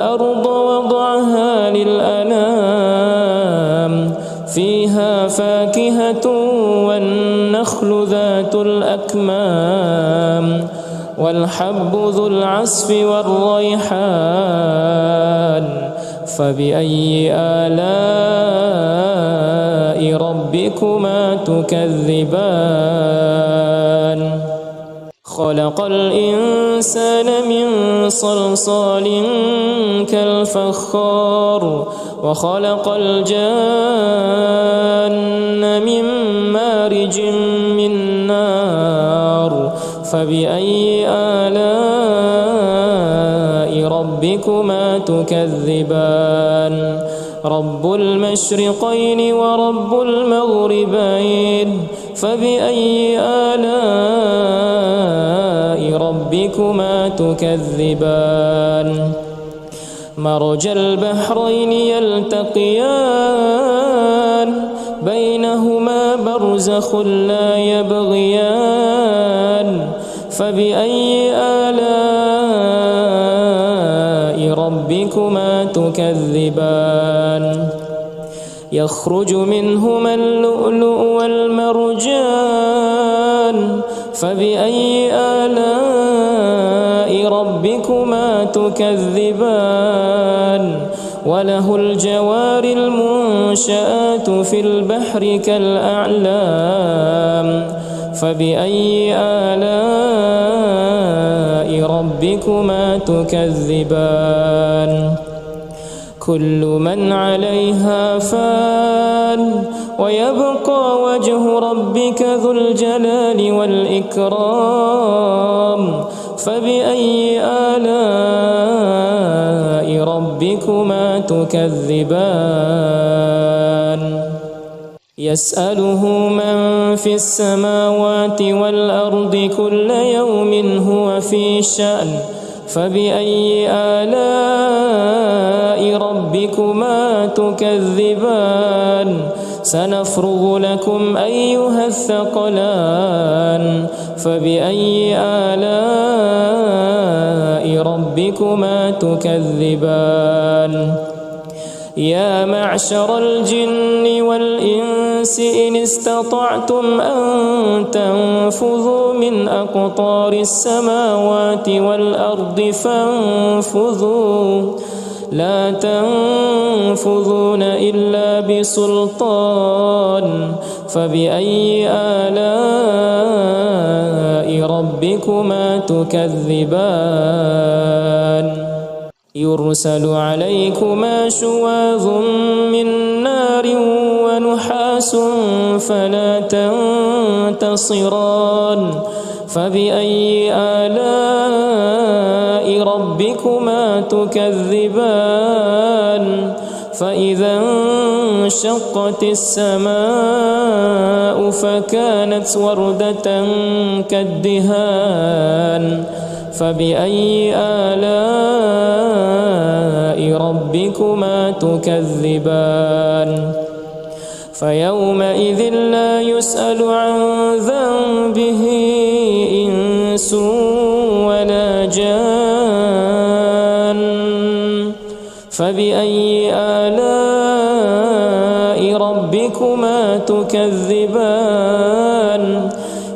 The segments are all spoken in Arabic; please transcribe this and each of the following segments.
الأرض وضعها للأنام فيها فاكهة والنخل ذات الأكمام والحب ذو العصف والريحان فبأي آلاء ربكما تكذبان خلق الإنسان من صلصال كالفخار وخلق الجان من مارج من نار فبأي آلاء ربكما تكذبان رب المشرقين ورب المغربين فبأي آلاء ربكما تكذبان مرج البحرين يلتقيان بينهما برزخ لا يبغيان فبأي آلاء ربكما تكذبان يخرج منهما اللؤلؤ والمرجان فبأي آلاء ربكما تكذبان وله الجوار المنشآت في البحر كالأعلام فبأي آلاء ربكما تكذبان كل من عليها فان ويبقى وجه ربك ذو الجلال والإكرام فبأي آلاء ربكما تكذبان يسأله من في السماوات والأرض كل يوم هو في شأن فبأي آلاء ربكما تكذبان سنفرغ لكم أيها الثقلان فبأي آلاء ربكما تكذبان يا معشر الجن والإنس إن استطعتم أن تنفذوا من أقطار السماوات والأرض فانفذوا لا تنفذون إلا بسلطان فبأي آلاء ربكما تكذبان يرسل عليكما شواظ من نار ونحاس فلا تنتصران فبأي آلاء ربكما تكذبان فإذا انشقت السماء فكانت وردة كالدهان فبأي آلاء ربكما تكذبان فيومئذ لا يسأل عن ذنبه إنس ولا جان فبأي آلاء ربكما تكذبان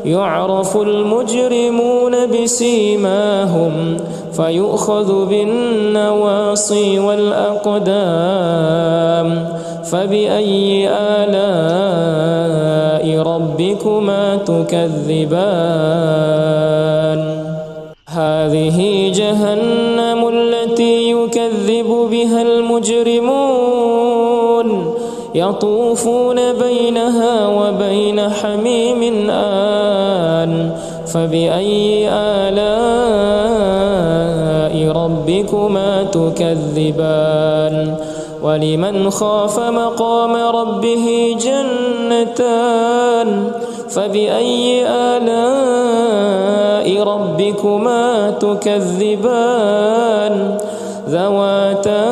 يعرف المجرمون بسيماهم فيؤخذ بالنواصي والأقدام فبأي آلاء ربكما تكذبان هذه جهنم التي يكذب بها المجرمون يطوفون بينها وبين حميم آن فبأي آلاء ربكما تكذبان ولمن خاف مقام ربه جنتان فبأي آلاء ربكما تكذبان ذواتا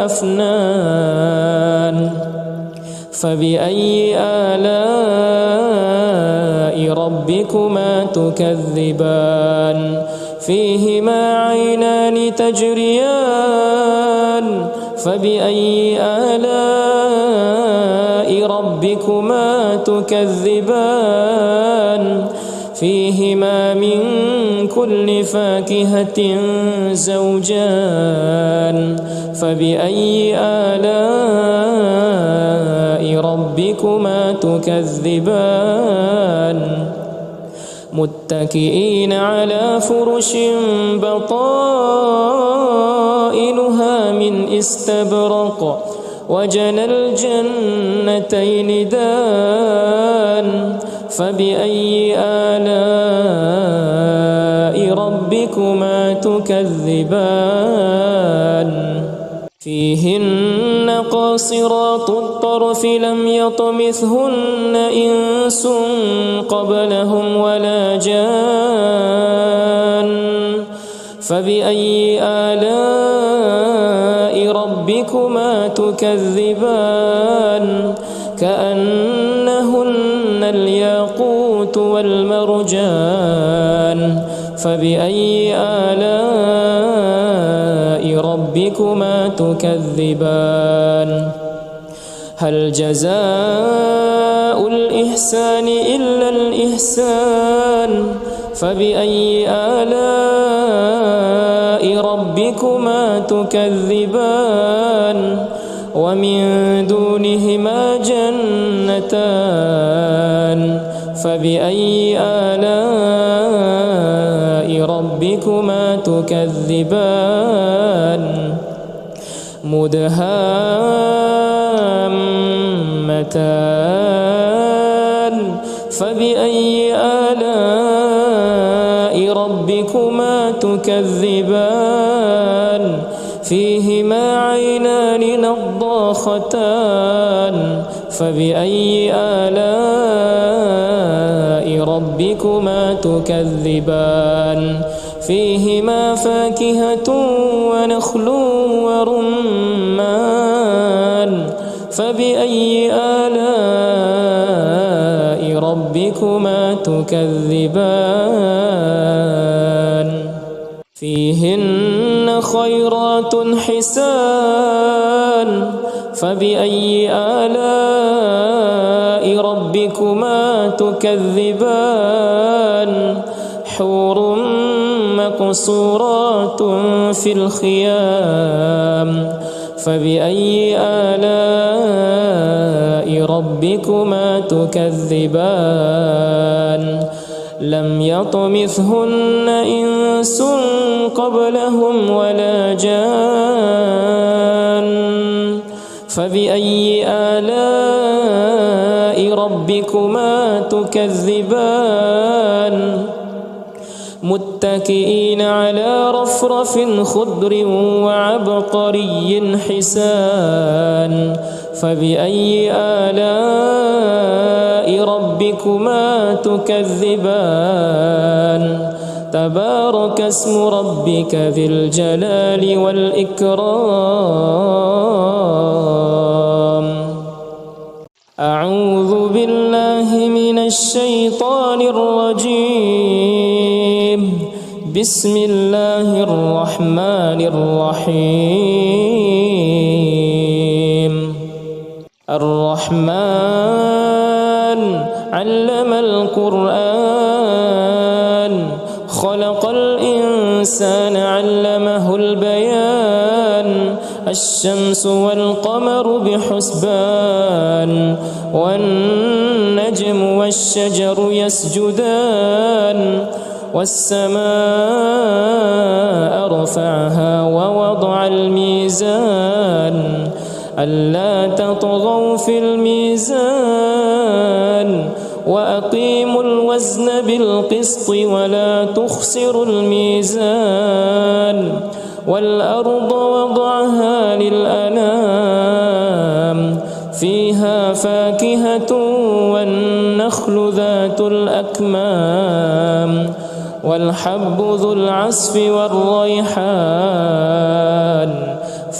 أفنان فبأي آلاء ربكما تكذبان فيهما عينان تجريان فبأي آلاء ربكما تكذبان فيهما من كل فاكهة زوجان فبأي آلاء ربكما تكذبان متكئين على فرش بطائنها من استبرق وجنى الجنتين دان فبأي آلاء ربكما تكذبان فيهن قاصرات الطرف لم يطمثهن إنس قبلهم ولا جان فبأي آلاء ربكما تكذبان كأنهن الياقوت والمرجان فبأي آلاء ربكما تكذبان هل جزاء الإحسان إلا الإحسان فبأي آلاء ربكما تكذبان ومن دونهما جنتان فبأي آلاء ربكما تكذبان مدهامتان فبأي آلاء ربكما تكذبان فيهما عينان نضاختان فبأي آلاء ربكما تكذبان فيهما فاكهة ونخل ورمان فبأي آلاء ربكما تكذبان فيهن خيرات حسان فبأي آلاء ربكما تكذبان حور مقصورات في الخيام فبأي آلاء ربكما تكذبان لم يطمثهن إنس قبلهم ولا جان فبأي آلاء ربكما تكذبان متكئين على رفرف خضر وعبقري حسان فبأي آلاء ربكما تكذبان تبارك اسم ربك ذي الجلال والإكرام أعوذ بالله من الشيطان الرجيم بسم الله الرحمن الرحيم الرحمن علم القرآن خلق الإنسان علمه البيان الشمس والقمر بحسبان والنجم والشجر يسجدان والسماء رفعها ووضع الميزان ألا تطغوا في الميزان وأقيموا الوزن بالقسط ولا تخسروا الميزان والأرض وضعها للأنام فيها فاكهة والنخل ذات الأكمام والحب ذو العصف والريحان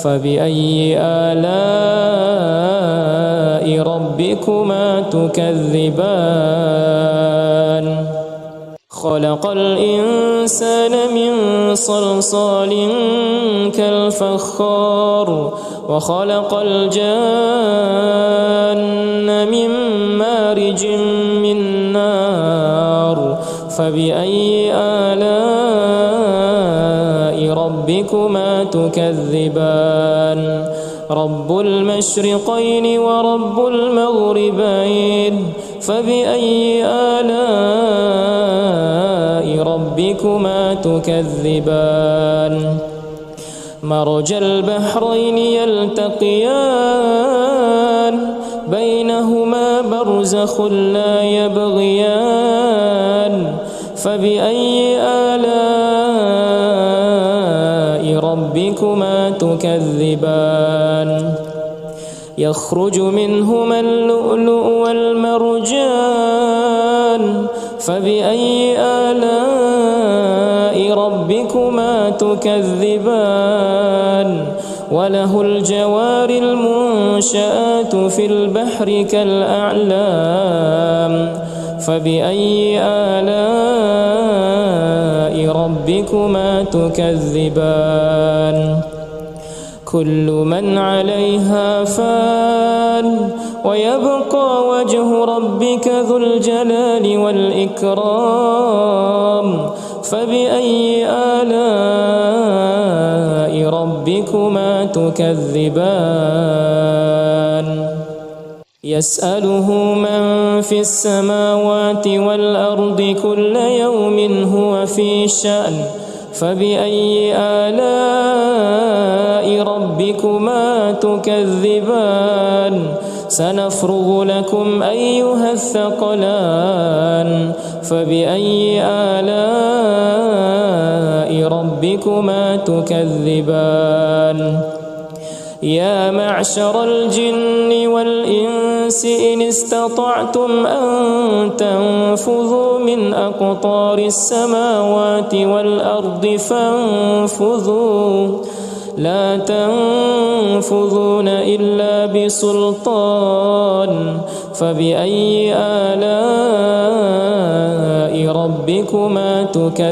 فبأي آلاء ربكما تكذبان خلق الإنسان من صلصال كالفخار وخلق الجان من مارج من نار فبأي آلاء ربكما تكذبان رب المشرقين ورب المغربين فبأي آلاء ربكما تكذبان مرج البحرين يلتقيان بينهما برزخ لا يبغيان فبأي آلاء ربكما تكذبان يخرج منهما اللؤلؤ والمرجان فبأي آلاء ربكما تكذبان وله الجوار المنشآت في البحر كالأعلام فبأي آلاء ربكما تكذبان كل من عليها فان ويبقى وجه ربك ذو الجلال والإكرام فبأي آلاء ربكما تكذبان يسأله من في السماوات والأرض كل يوم هو في شأن فبأي آلاء ربكما تكذبان سنفرغ لكم أيها الثقلان فبأي آلاء ربكما تكذبان يا معشر الجن والإنس إن استطعتم أن تنفذوا من أقطار السماوات والأرض فانفذوا لا تنفذون إلا بسلطان فبأي آلاء ربكما تكذبان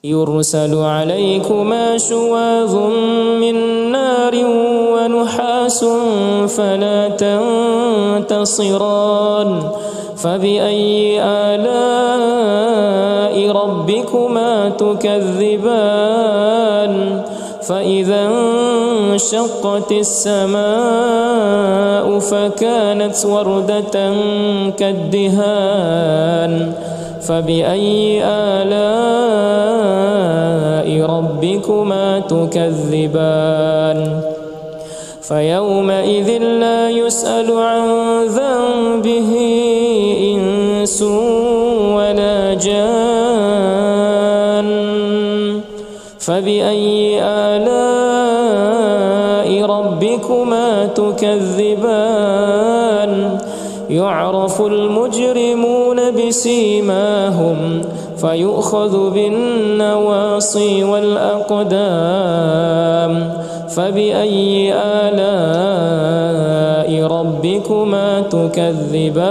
يرسل عليكما شواظ من نار ونحاس فلا تنتصران فبأي آلاء ربكما تكذبان فإذا انشقت السماء فكانت وردة كالدهان فبأي آلاء ربكما تكذبان فيومئذ لا يسأل عن ذنبه إنس ولا جان فبأي آلاء ربكما تكذبان يعرف المجرمون بسيماهم فيؤخذ بالنواصي والأقدام فبأي آلاء ربكما تكذبان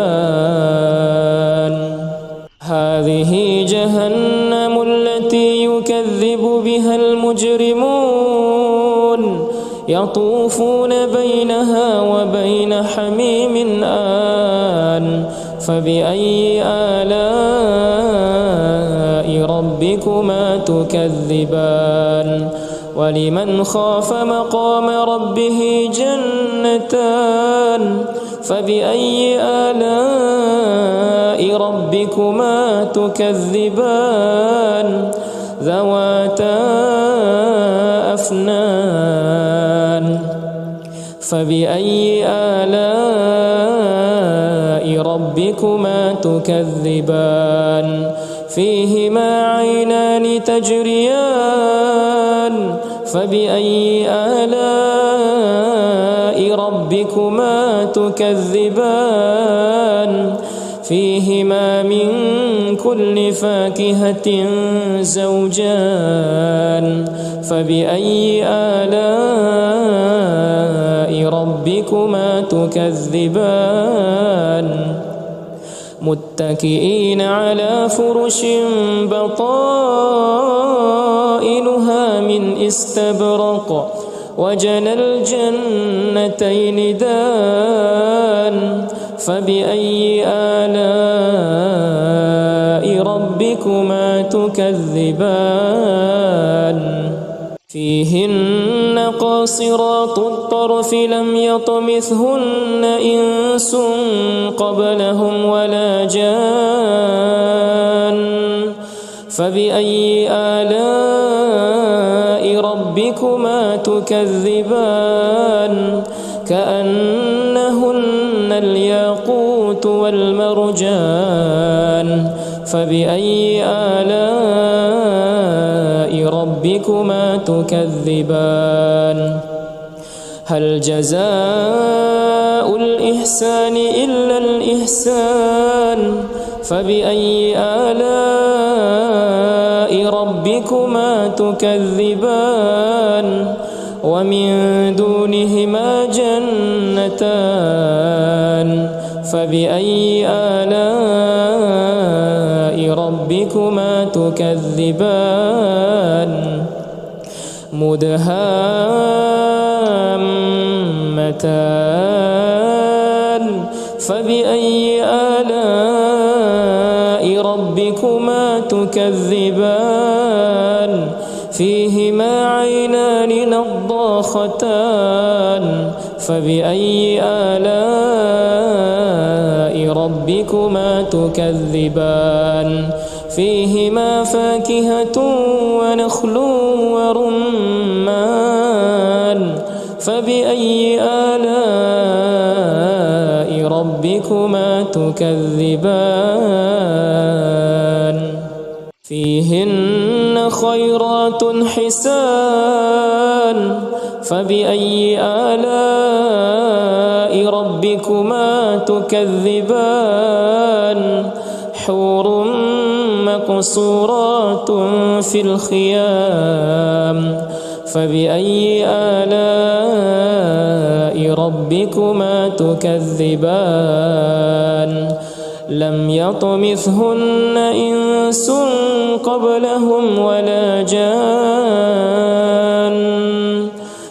هذه جهنم التي يكذب بها المجرمون يطوفون بينها وبين حميم آن فبأي آلاء ربكما تكذبان ولمن خاف مقام ربه جنتان فبأي آلاء ربكما تكذبان ذواتا أفنان فبأي آلاء ربكما تكذبان فيهما عينان تجريان فبأي آلاء ربكما تكذبان فيهما من كل فاكهة زوجان فبأي آلاء ربكما تكذبان متكئين على فرش بطائنها من استبرق وجنى الجنتين دان فبأي آلاء ربكما تكذبان فيهن قاصرات الطرف لم يطمثهن إنس قبلهم ولا جان فبأي آلاء ربكما تكذبان كأنهن الياقوت والمرجان فبأي آلاء ربكما تكذبان هل جزاء الإحسان إلا الإحسان فبأي آلاء ربكما تكذبان ومن دونهما جنتان فبأي آلاء ربكما تكذبان مدهامتان فبأي آلاء ربكما تكذبان فيهما عينان نضاختان فبأي آلاء ربكما تكذبان فيهما فاكهة ونخل ورمان فبأي آلاء ربكما تكذبان فيهن خيرات حسان فبأي آلاء ربكما تكذبان حور مقصورات في الخيام فبأي آلاء ربكما تكذبان لم يطمثهن إنس قبلهم ولا جان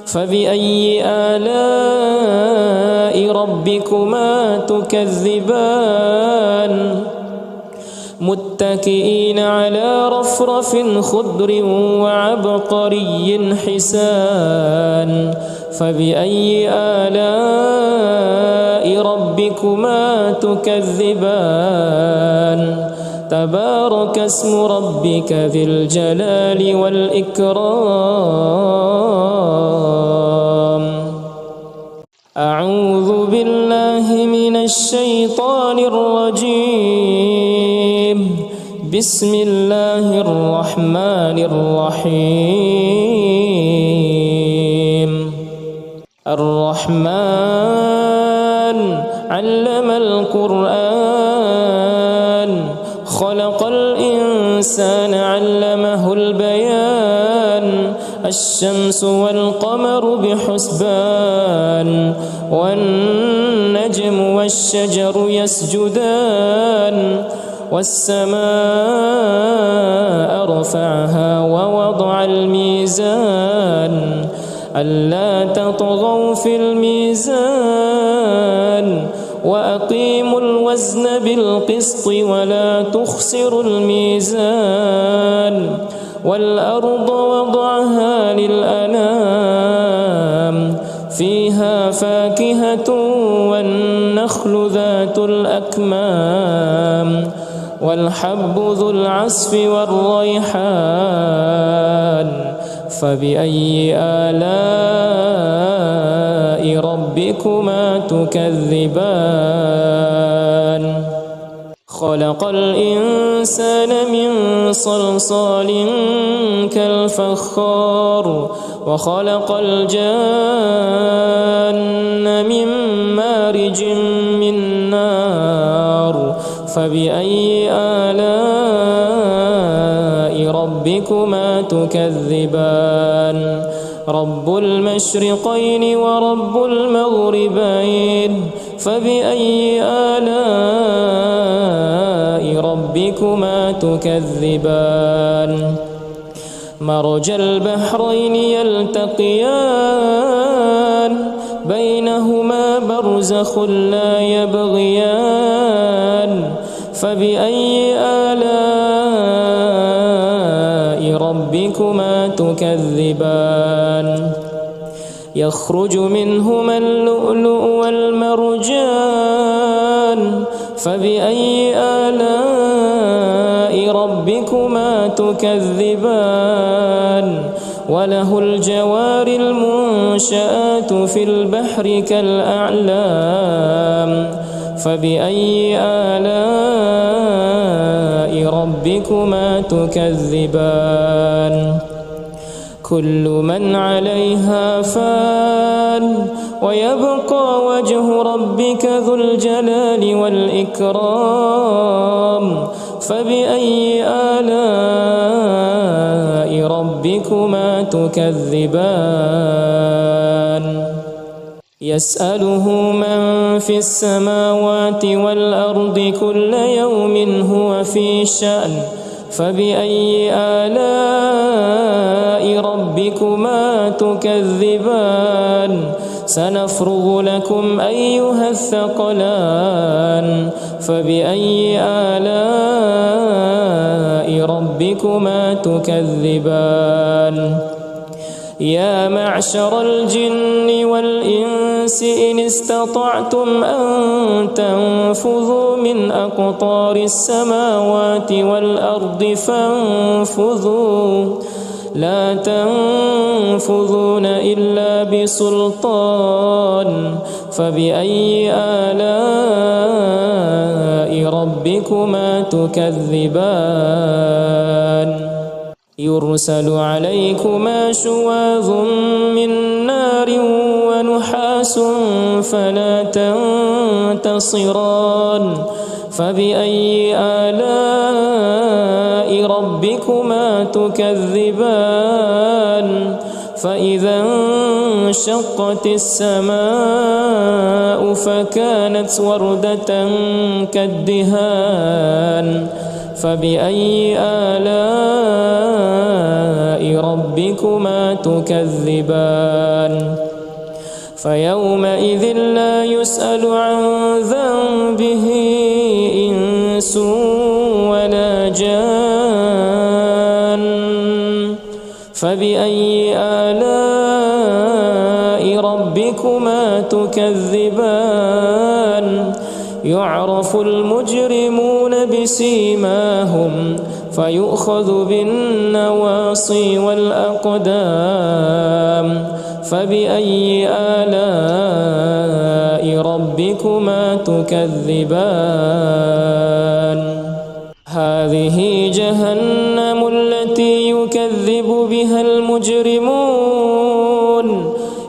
فبأي آلاء ربكما تكذبان متكئين على رفرف خضر وعبقري حسان فبأي آلاء ربكما تكذبان تبارك اسم ربك ذي الجلال والإكرام أعوذ بالله من الشيطان الرجيم بسم الله الرحمن الرحيم الرحمن علم القرآن خلق الإنسان علمه البيان الشمس والقمر بحسبان والنجم والشجر يسجدان والسماء رفعها ووضع الميزان ألا تطغوا في الميزان وأقيموا الوزن بالقسط ولا تخسروا الميزان والأرض وضعها للأنام فيها فاكهة والنخل ذات الأكمام والحب ذو العصف والريحان فبأي آلاء ربكما تكذبان خلق الإنسان من صلصال كالفخار وخلق الجان من مارج من نار فبأي آلاء ربكما ربكما تكذبان رب المشرقين ورب المغربين فبأي آلاء ربكما تكذبان مرج البحرين يلتقيان بينهما برزخ لا يبغيان فبأي آلاء ربكما تكذبان يخرج منهما اللؤلؤ والمرجان فبأي آلاء ربكما تكذبان وله الجوار المنشآت في البحر كالأعلام فبأي آلاء ربكما تكذبان كل من عليها فان ويبقى وجه ربك ذو الجلال والإكرام فبأي آلاء ربكما تكذبان يسأله من في السماوات والأرض كل يوم هو في شأن فبأي آلاء ربكما تكذبان سنفرغ لكم أيها الثقلان فبأي آلاء ربكما تكذبان يا معشر الجن والإنس إن استطعتم أن تنفذوا من أقطار السماوات والأرض فانفذوا لا تنفذون إلا بسلطان فبأي آلاء ربكما تكذبان يرسل عليكما شواظ من نار ونحاس فلا تنتصران فبأي آلاء ربكما تكذبان فإذا انشقت السماء فكانت وردة كالدهان فبأي آلاء ربكما تكذبان فيومئذ لا يسأل عن ذنبه إنس ولا جان فبأي آلاء ربكما تكذبان يعرف المجرمون بسيماهم فيؤخذ بالنواصي والأقدام فبأي آلاء ربكما تكذبان هذه جهنم التي يكذب بها المجرمون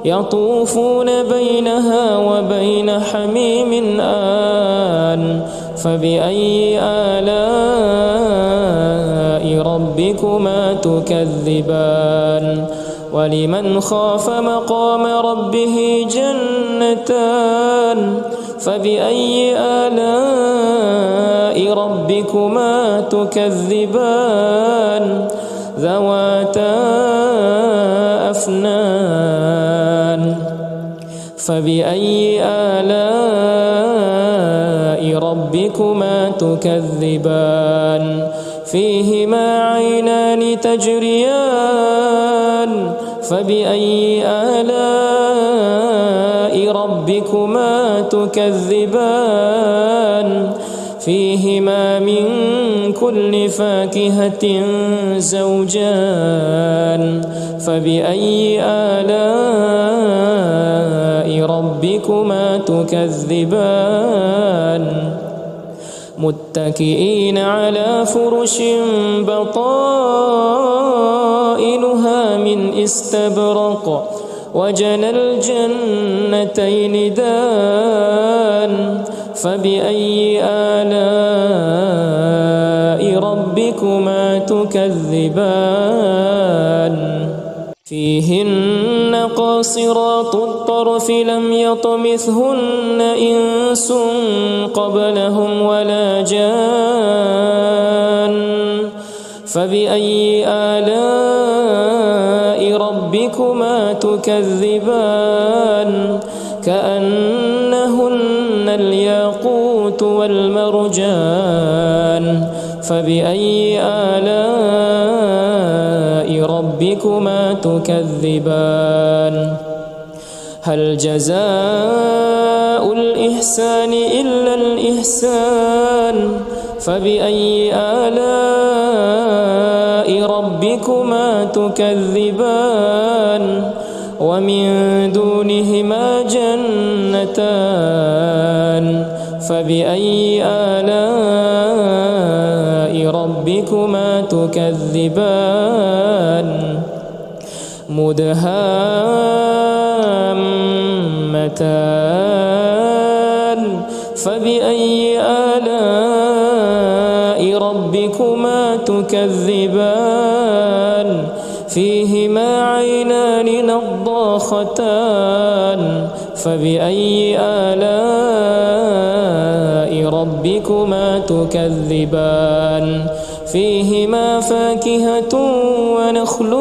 يطوفون بينها وبين حميم آن فبأي آلاء ربكما تكذبان ولمن خاف مقام ربه جنتان فبأي آلاء ربكما تكذبان ذواتا أفنان فبأي آلاء ربكما تكذبان فيهما عينان تجريان فبأي آلاء ربكما تكذبان فيهما من كل فاكهة زوجان فبأي آلاء ربكما تكذبان متكئين على فرش بطائنها من استبرق وجنى الجنتين دان فبأي آلاء ربكما تكذبان فيهن قاصرات الطرف لم يطمثهن إنس قبلهم ولا جان فبأي آلاء ربكما تكذبان كأنهن الياقوت والمرجان فبأي آلاء ربكما تكذبان هل جزاء الإحسان إلا الإحسان فبأي آلاء ربكما تكذبان ومن دونهما جنتان فبأي آلاء ربكما تكذبان مدهامتان فبأي آلاء ربكما تكذبان فيهما عينان نضاختان فبأي آلاء ربكما تكذبان فيهما فاكهة ونخل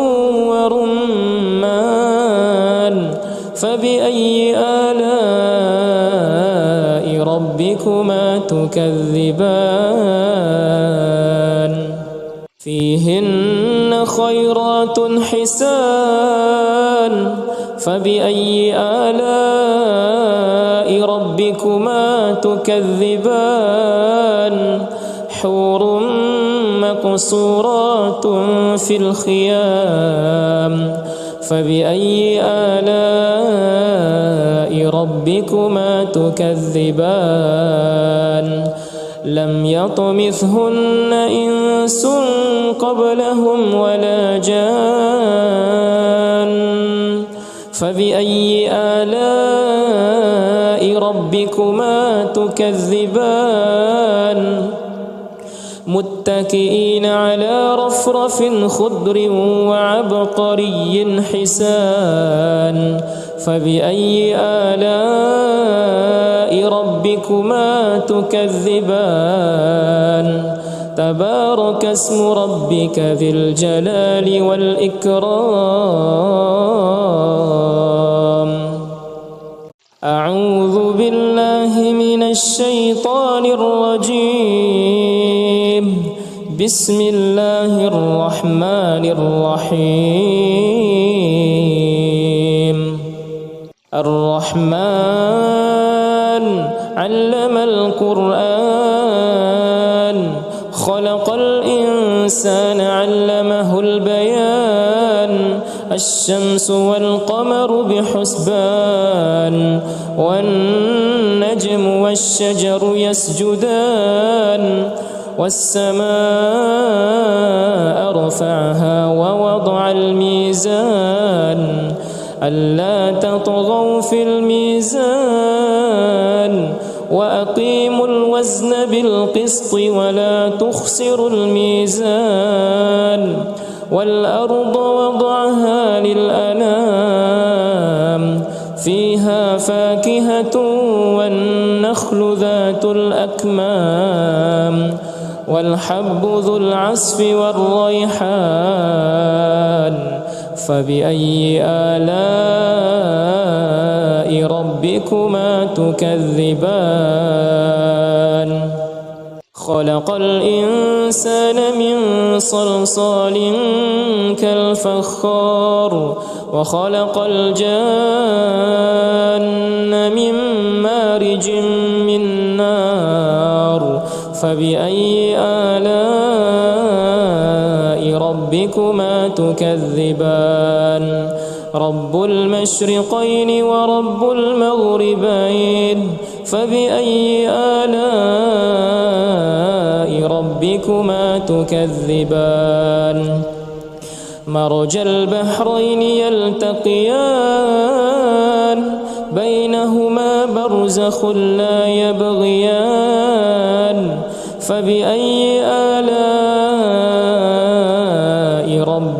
ورمان فبأي آلاء ربكما تكذبان فيهن خيرات حسان فبأي آلاء ربكما تكذبان حور مقصورات في الخيام فبأي آلاء ربكما تكذبان لم يطمثهن إنس قبلهم ولا جان فبأي آلاء ربكما تكذبان متكئين على رفرف خضر وعبقري حسان فبأي آلاء ربكما تكذبان تبارك اسم ربك ذي الجلال والإكرام أعوذ بالله من الشيطان الرجيم بسم الله الرحمن الرحيم الرحمن علم القرآن خلق الإنسان علمه البيان الشمس والقمر بحسبان والنجم والشجر يسجدان والسماء رفعها ووضع الميزان ألا تطغوا في الميزان وأقيموا الوزن بالقسط ولا تخسروا الميزان والأرض وضعها للأنام فيها فاكهة والنخل ذات الأكمام والحب ذو العصف والريحان فبأي آلاء ربكما تكذبان خلق الإنسان من صلصال كالفخار وخلق الجان من مارج من نار فبأي آلاء ربكما تكذبان رب المشرقين ورب المغربين فبأي آلاء ربكما تكذبان مرج البحرين يلتقيان بينهما برزخ لا يبغيان فبأي آلاء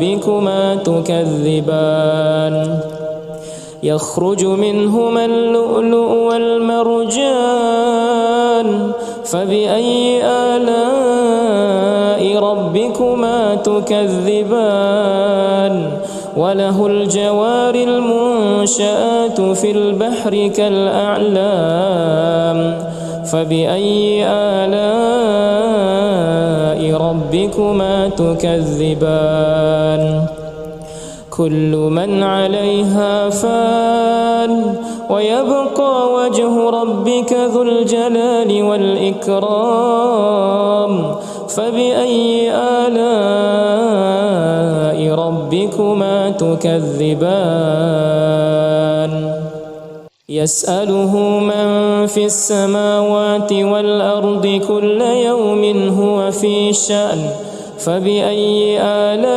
ربكما تكذبان يخرج منهما اللؤلؤ والمرجان فبأي آلاء ربكما تكذبان وله الجوار المنشآت في البحر كالأعلام فبأي آلاء ربكما تكذبان كل من عليها فان ويبقى وجه ربك ذو الجلال والإكرام فبأي آلاء ربكما تكذبان يسأله من في السماوات والأرض كل يوم هو في شأن فبأي آلاء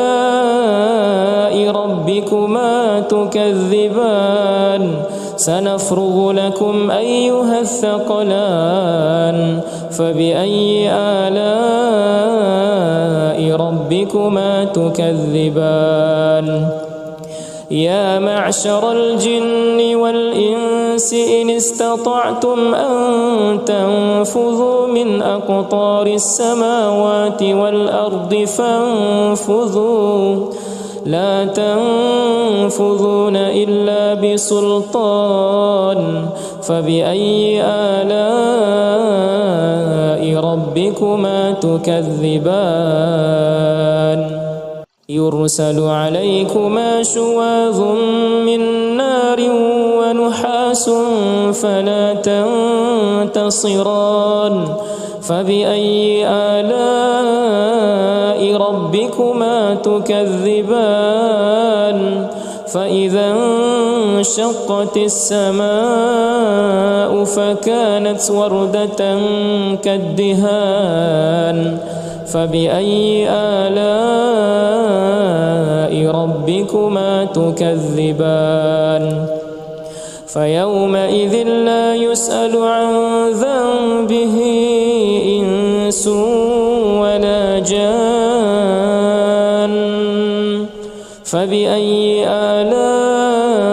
ربكما تكذبان سنفرغ لكم أيها الثقلان فبأي آلاء ربكما تكذبان يا معشر الجن والإنس إن استطعتم أن تنفذوا من أقطار السماوات والأرض فانفذوا لا تنفذون إلا بسلطان فبأي آلاء ربكما تكذبان يرسل عليكما شواظ من نار ونحاس فلا تنتصران فبأي آلاء ربكما تكذبان فإذا انشقت السماء فكانت وردة كالدهان فبأي آلاء ربكما تكذبان فيومئذ لا يسأل عن ذنبه إنس ولا جان فبأي آلاء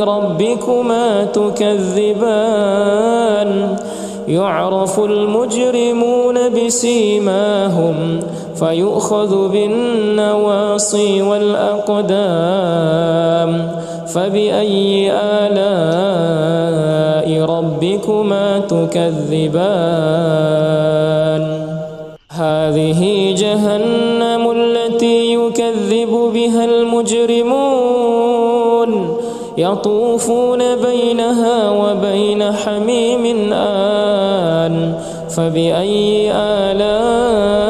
ربكما تكذبان يعرف المجرمون بسيماهم فيؤخذ بالنواصي والأقدام فبأي آلاء ربكما تكذبان هذه جهنم التي يكذب بها المجرمون يطوفون بينها وبين حميم آن فبأي آلاء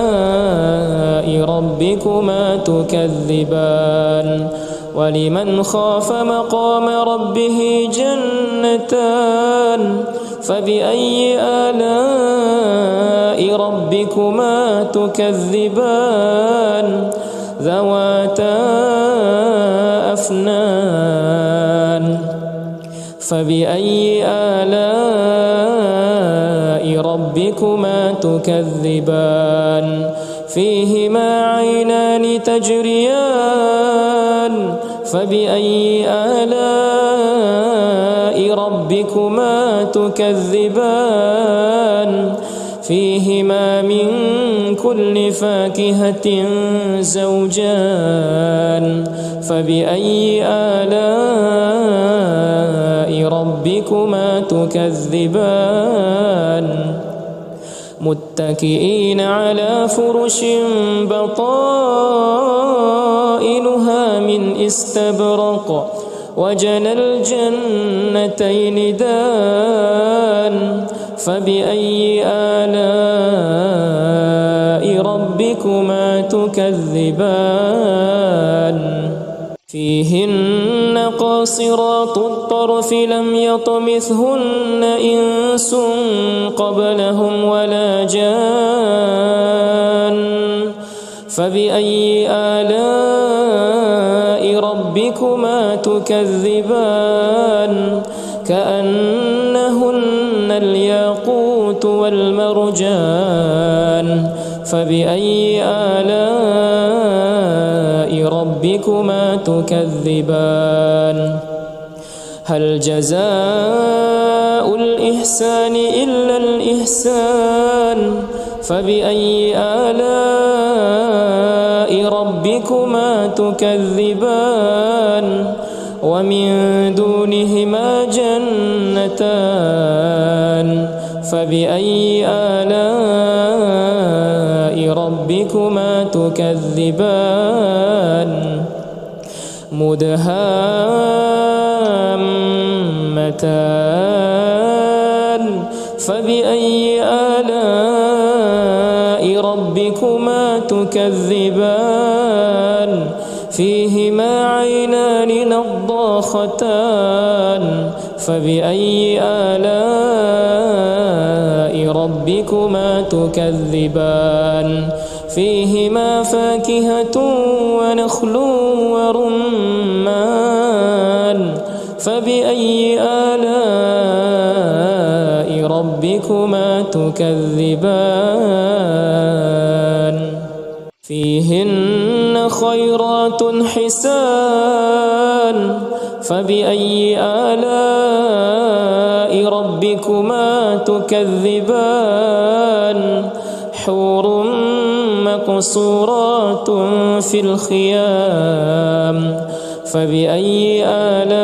ربكما تكذبان ولمن خاف مقام ربه جنتان فبأي آلاء ربكما تكذبان ذواتا أفنان فبأي آلاء ربكما تكذبان فيهما عينان تجريان فبأي آلاء ربكما تكذبان فيهما من كل فاكهة زوجان فبأي آلاء ربكما تكذبان متكئين على فرش بطائنها من استبرق وجنى الجنتين دان فبأي آلاء ربكما تكذبان فيهن قاصرات الطرف لم يطمثهن إنس قبلهم ولا جان فبأي آلاء ربكما تكذبان كأنهن الياقوت والمرجان فبأي آلاء ربكما تكذبان هل جزاء الإحسان إلا الإحسان فبأي آلاء ربكما تكذبان ومن دونهما جنتان فبأي آلاء ربكما تكذبان مدهامتان فبأي آلاء ربكما تكذبان فيهما عينان نضاختان فبأي آلاء ربكما تكذبان فيهما فاكهة ونخل ورمان فبأي آلاء ربكما تكذبان فيهن خيرات حسان فبأي آلاء ربكما تكذبان حور مقصورات في الخيام فبأي آلاء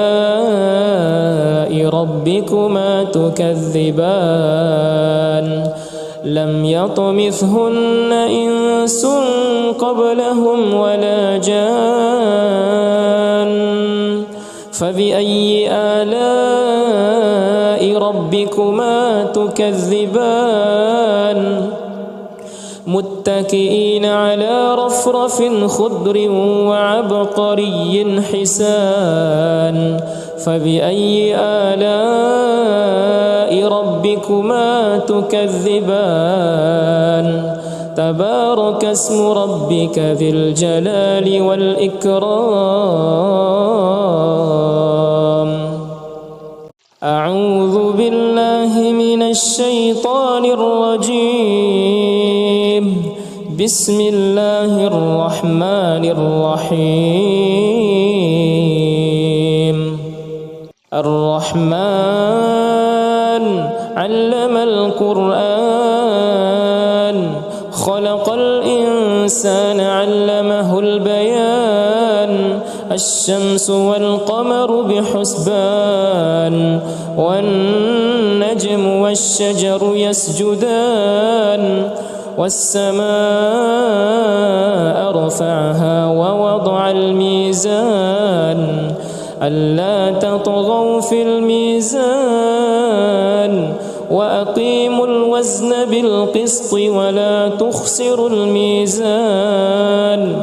ربكما تكذبان لم يطمثهن إنس قبلهم ولا جان فبأي آلاء ربكما تكذبان متكئين على رفرف خضر وعبقري حسان فبأي آلاء ربكما تكذبان تبارك اسم ربك ذي الجلال والإكرام أعوذ بالله من الشيطان الرجيم بسم الله الرحمن الرحيم الرحمن علم القرآن خلق الإنسان علمه البيان الشمس والقمر بحسبان والنجم والشجر يسجدان والسماء رفعها ووضع الميزان ألا تطغوا في الميزان وأقيموا الوزن بالقسط ولا تخسروا الميزان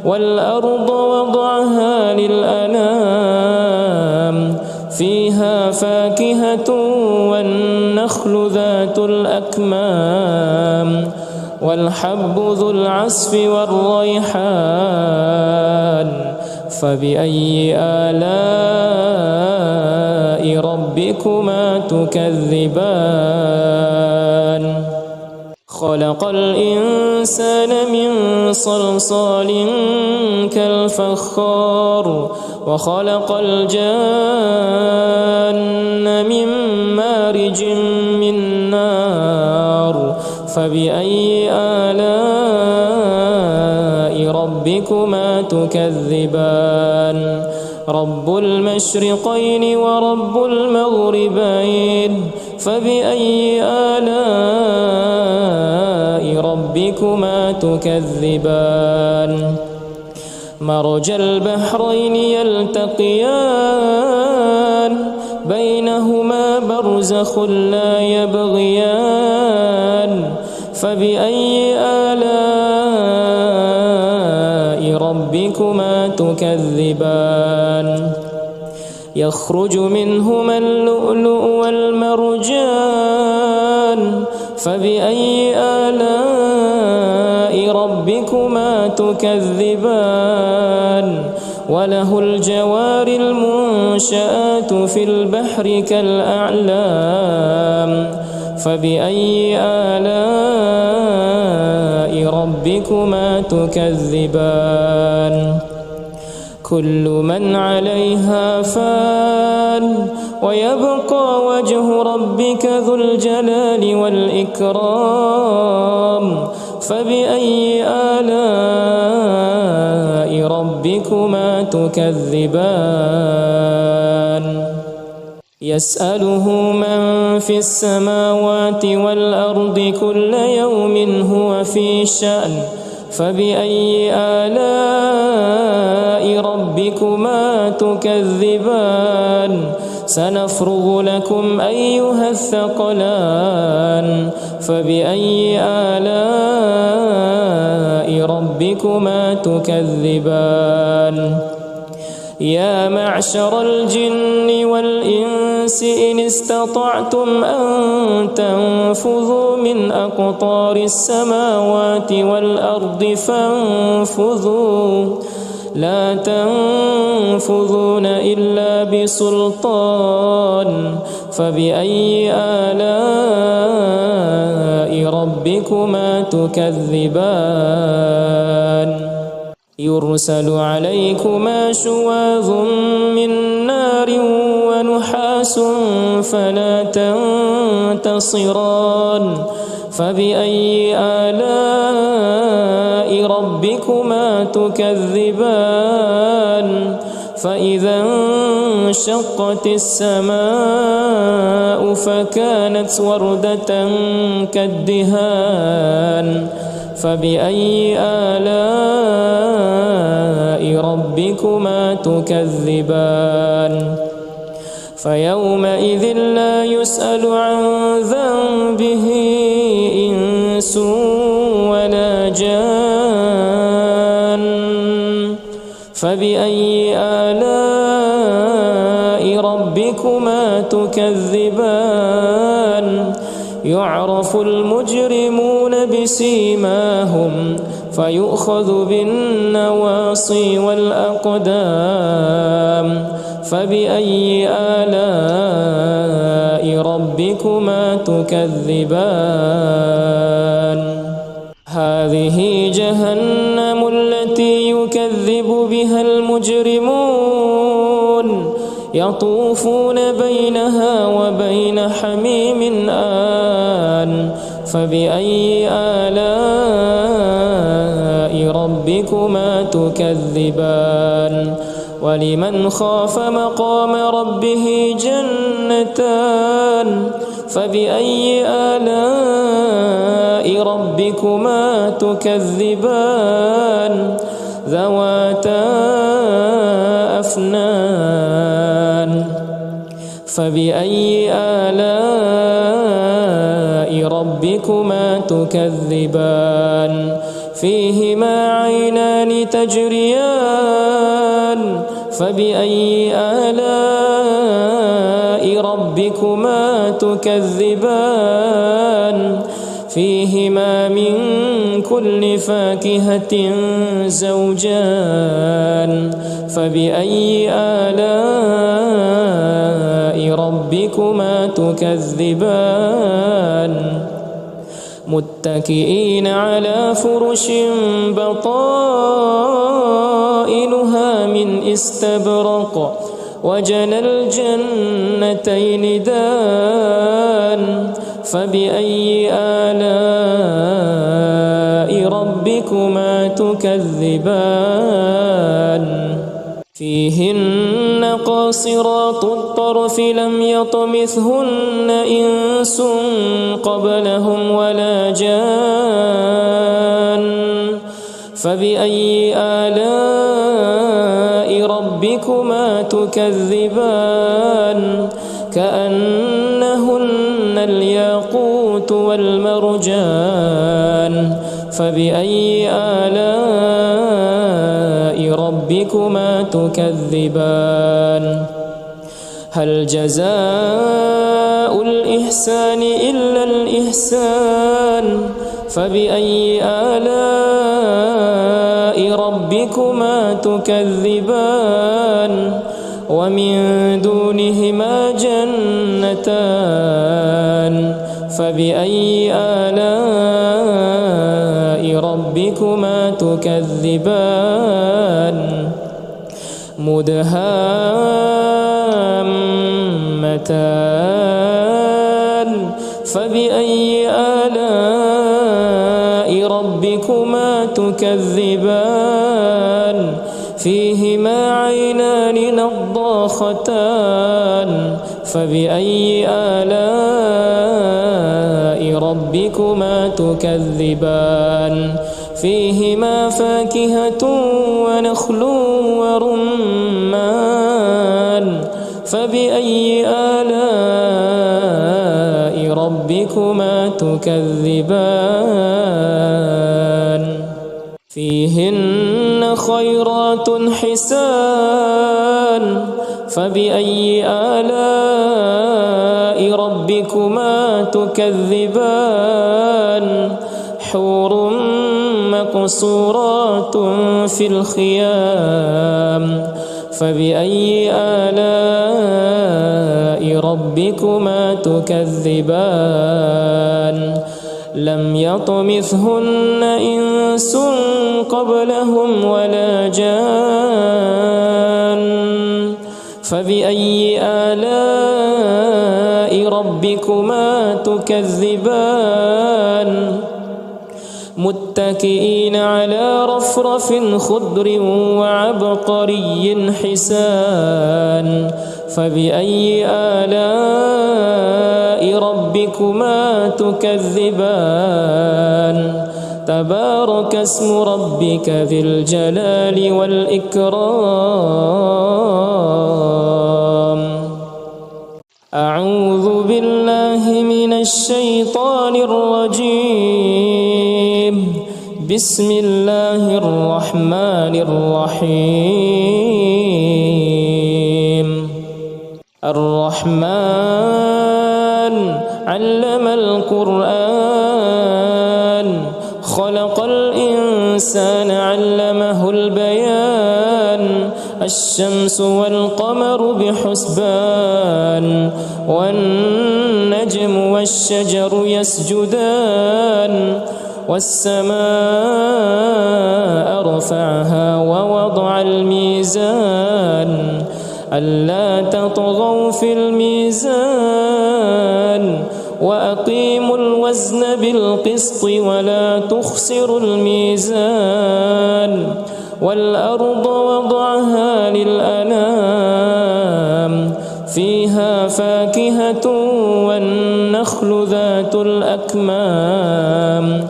والأرض وضعها للأنام فيها فاكهة والنخل ذات الأكمام والحب ذو العصف والريحان فبأي آلاء ربكما تكذبان خلق الإنسان من صلصال كالفخار وخلق الجان من مارج من نار فبأي آلاء ربكما تكذبان رب المشرقين ورب المغربين فبأي آلاء ربكما تكذبان مرج البحرين يلتقيان بينهما برزخ لا يبغيان فبأي آلاء ربكما تكذبان يخرج منهما اللؤلؤ والمرجان فبأي آلاء ربكما تكذبان وله الجوار المنشآت في البحر كالأعلام فبأي آلاء ربكما تكذبان كل من عليها فان ويبقى وجه ربك ذو الجلال والإكرام فبأي آلاء ربكما تكذبان يسأله من في السماوات والأرض كل يوم هو في شأن فبأي آلاء ربكما تكذبان سنفرغ لكم أيها الثقلان فبأي آلاء ربكما تكذبان يا معشر الجن والإنس إن استطعتم أن تنفذوا من أقطار السماوات والأرض فانفذوا لا تنفذون إلا بسلطان فبأي آلاء ربكما تكذبان يرسل عليكما شواظ من نار ونحاس فلا تنتصران فبأي آلاء ربكما تكذبان فإذا انشقت السماء فكانت وردة كالدهان فبأي آلاء ربكما تكذبان فيومئذ لا يسأل عن ذنبه إنس ولا جان فبأي آلاء ربكما تكذبان يعرف المجرمون بسيماهم فيؤخذ بالنواصي والأقدام فبأي آلاء ربكما تكذبان هذه جهنم التي يكذب بها المجرمون يطوفون بينها وبين حميم آن فبأي آلاء ربكما تكذبان ولمن خاف مقام ربه جنتان فبأي آلاء ربكما تكذبان ذواتا أفنان فبأي آلاء ربكما تكذبان فيهما عينان تجريان فبأي آلاء ربكما تكذبان فيهما من كل فاكهة زوجان فبأي آلاء ربكما تكذبان متكئين على فرش بطائنها من استبرق وجنى الجنتين دان فبأي آلاء ربكما تكذبان فيهن قاصرات الطرف لم يطمثهن إنس قبلهم ولا جان فبأي آلاء ربكما تكذبان كأنهن الياقوت والمرجان فبأي آلاء ربكما تكذبان هل جزاء الإحسان إلا الإحسان فبأي آلاء ربكما تكذبان ومن دونهما جنتان فبأي آلاء ربكما تكذبان مدهامتان فبأي آلاء ربكما تكذبان فيهما عينان نضاختان فبأي آلاء ربكما تكذبان فيهما فاكهة ونخل ورمان فبأي آلاء ربكما تكذبان فيهن خيرات حسان فبأي آلاء ربكما تكذبان حور مقصورات في الخيام فبأي آلاء ربكما تكذبان لم يطمثهن إنس قبلهم ولا جان فبأي آلاء ربكما تكذبان متكئين على رفرف خضر وعبقري حسان فبأي آلاء ربكما تكذبان تبارك اسم ربك ذي الجلال والإكرام أعوذ بالله من الشيطان الرجيم بسم الله الرحمن الرحيم الرحمن علم القرآن خلق الإنسان علمه البيان الشمس والقمر بحسبان والنجم والشجر يسجدان والسماء رفعها ووضع الميزان ألا تطغوا في الميزان وأقيموا الوزن بالقسط ولا تخسروا الميزان والأرض وضعها للأنام فيها فاكهة والنخل ذات الأكمام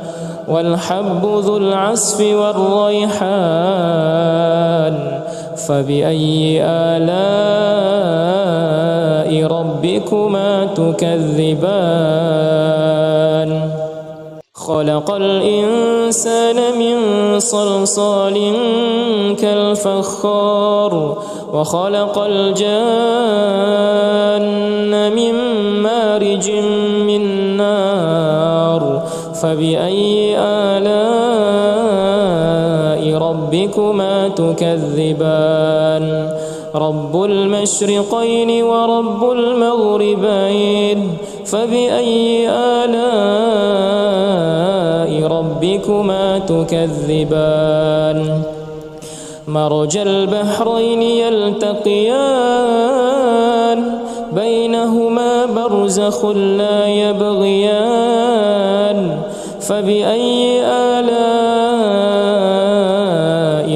والحب ذو العصف والريحان فبأي آلاء ربكما تكذبان خلق الإنسان من صلصال كالفخار وخلق الجان من مارج من نار فبأي آلاء ربكما تكذبان رب المشرقين ورب المغربين فبأي آلاء ربكما تكذبان مرج البحرين يلتقيان بينهما برزخ لا يبغيان فبأي آلاء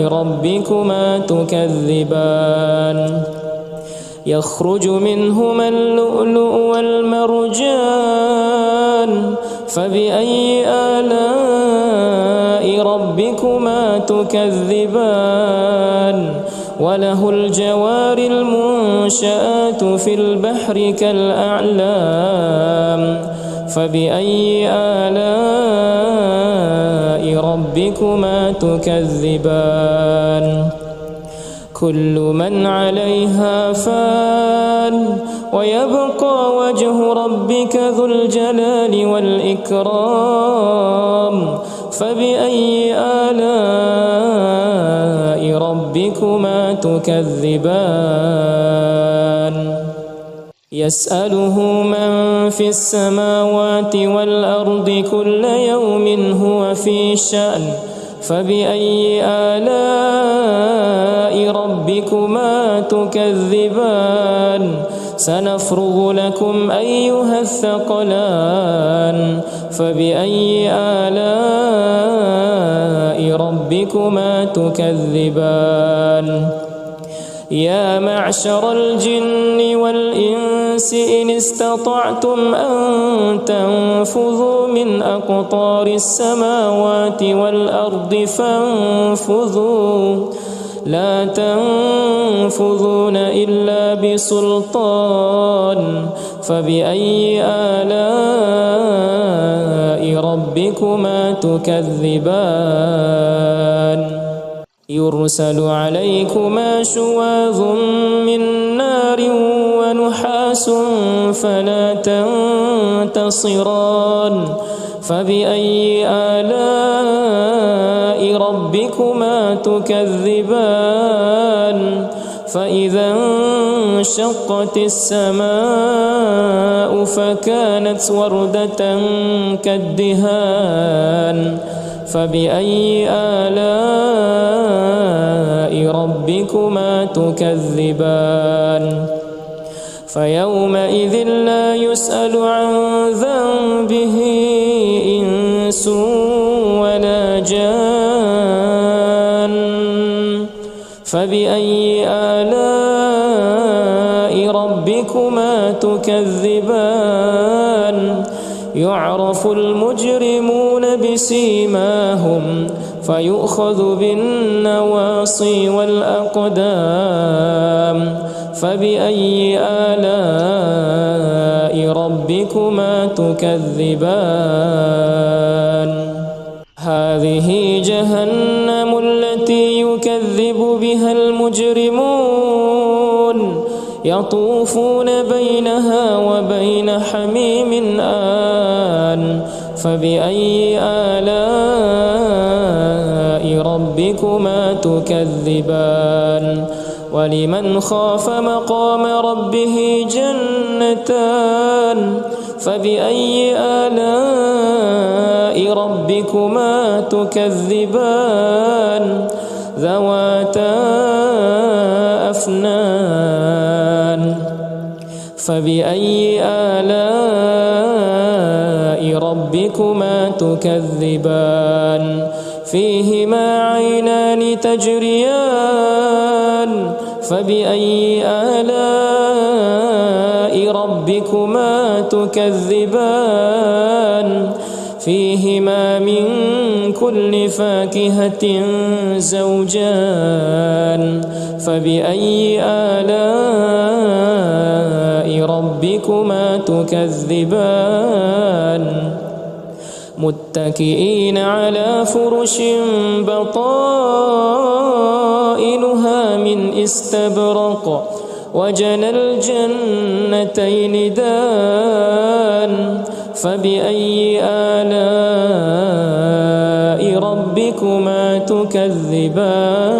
ربكما تكذبان يخرج منهما اللؤلؤ والمرجان فبأي آلاء ربكما تكذبان وله الجوار المنشآت في البحر كالأعلام فبأي آلاء ربكما تكذبان كل من عليها فان ويبقى وجه ربك ذو الجلال والإكرام فبأي آلاء ربكما تكذبان يسأله من في السماوات والأرض كل يوم هو في شأن فبأي آلاء ربكما تكذبان سنفرغ لكم أيها الثقلان فبأي آلاء ربكما تكذبان يا معشر الجن والإنس إن استطعتم أن تنفذوا من أقطار السماوات والأرض فانفذوا لا تنفذون إلا بسلطان فبأي آلاء ربكما تكذبان يرسل عليكما شواظ من نار ونحاس فلا تنتصران فبأي آلاء ربكما تكذبان فإذا انشقت السماء فكانت وردة كالدهان فبأي آلاء ربكما تكذبان فيومئذ لا يسأل عن ذنبه إنس ولا جان فبأي آلاء ربكما تكذبان يعرف المجرمون بسيماهم فيؤخذ بالنواصي والأقدام فبأي آلاء ربكما تكذبان هذه جهنم التي يكذب بها المجرمون يطوفون بينها وبين حميم آن فبأي آلاء ربكما تكذبان ولمن خاف مقام ربه جنتان فبأي آلاء ربكما تكذبان ذواتا أفنان فبأي آلاء ربكما تكذبان فيهما عينان تجريان فبأي آلاء ربكما تكذبان فيهما من كل فاكهة زوجان فبأي آلاء ربكما تكذبان متكئين على فرش بطائنها من استبرق وجنى الجنتين دان فبأي آلاء ربكما تكذبان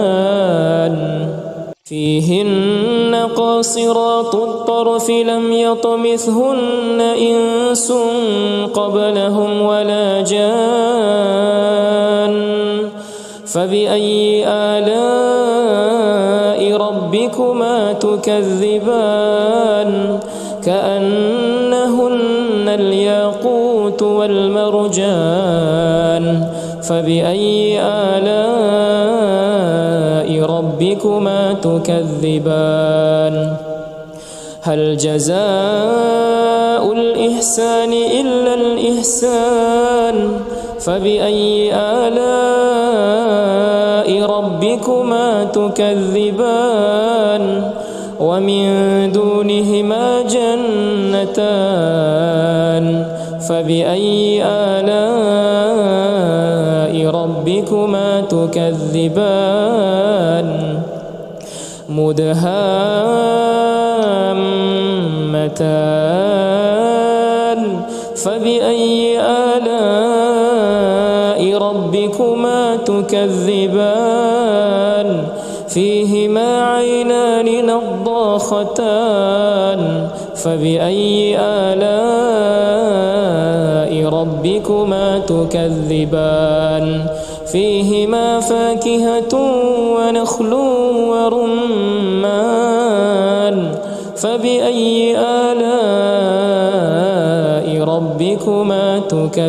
فيهن قاصرات الطرف لم يطمثهن إنس قبلهم ولا جان فبأي آلاء ربكما تكذبان كأنهن الياقوت والمرجان فبأي آلاء ربكما تكذبان هل جزاء الإحسان إلا الإحسان فبأي آلاء ربكما تكذبان ومن دونهما جنتان فبأي آلاء ربكما تكذبان مدهامتان فبأي آلاء ربكما تكذبان فيهما عينان نضاختان فبأي آلاء ربكما تكذبان فيهما فاكهة ونخل ورمان فبأي آلاء ربكما تكذبان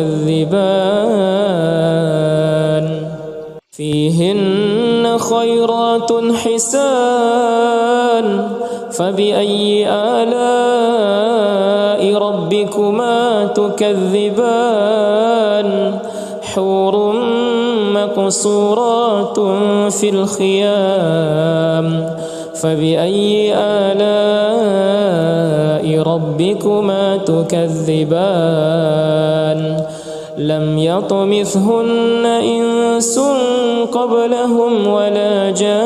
فيهن خيرات حسان فبأي آلاء ربكما تكذبان حور مقصورات في الخيام فبأي آلاء ربكما تكذبان لم يطمثهن إنس قبلهم ولا جان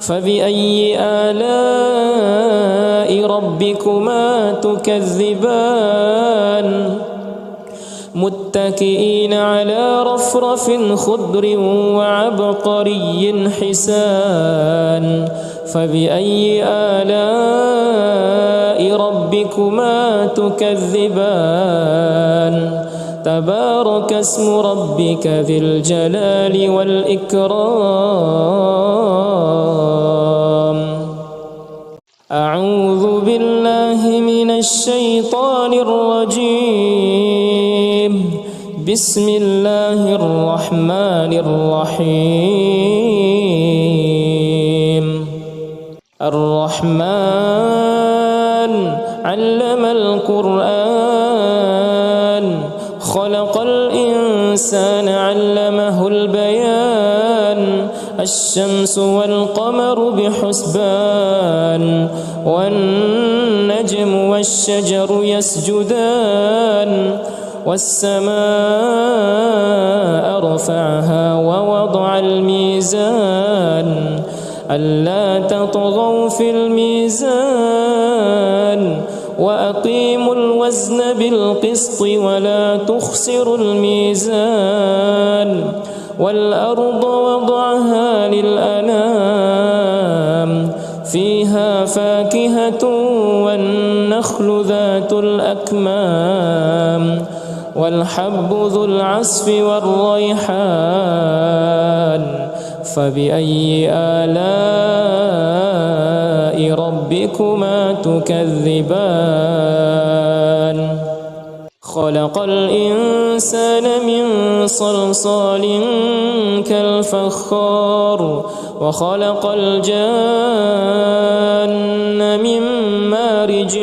فبأي آلاء ربكما تكذبان متكئين على رفرف خضر وعبقري حسان فبأي آلاء ربكما تكذبان تبارك اسم ربك ذي الجلال والإكرام أعوذ بالله من الشيطان الرجيم بسم الله الرحمن الرحيم الرحمن علم القرآن خلق الإنسان علمه البيان الشمس والقمر بحسبان والنجم والشجر يسجدان والسماء رفعها ووضع الميزان ألا تطغوا في الميزان وأقيموا الوزن بالقسط ولا تخسروا الميزان والأرض وضعها للأنام فيها فاكهة والنخل ذات الأكمام والحب ذو العصف والريحان فبأي آلاء ربكما تكذبان خلق الإنسان من صلصال كالفخار وخلق الجان من مارج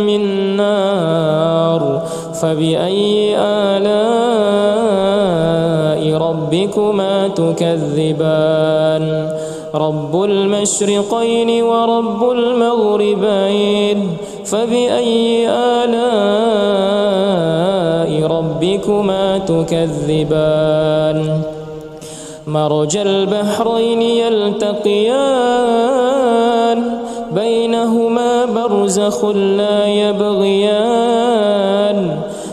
من نار فبأي آلاء ربكما تكذبان رب المشرقين ورب المغربين فبأي آلاء ربكما تكذبان مرج البحرين يلتقيان بينهما برزخ لا يبغيان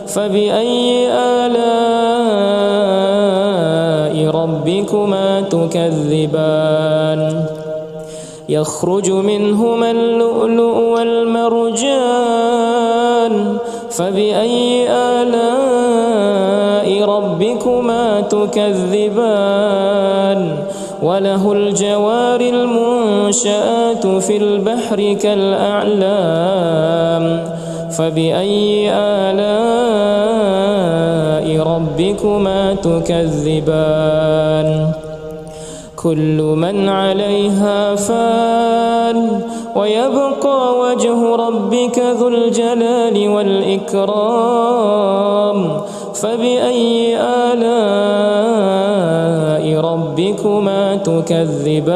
فبأي آلاء ربكما تكذبان يخرج منهما اللؤلؤ والمرجان فبأي آلاء ربكما تكذبان وله الجوار المنشآت في البحر كالأعلام فبأي آلاء ربكما تكذبان كل من عليها فان ويبقى وجه ربك ذو الجلال والإكرام فبأي آلاء ربكما تكذبان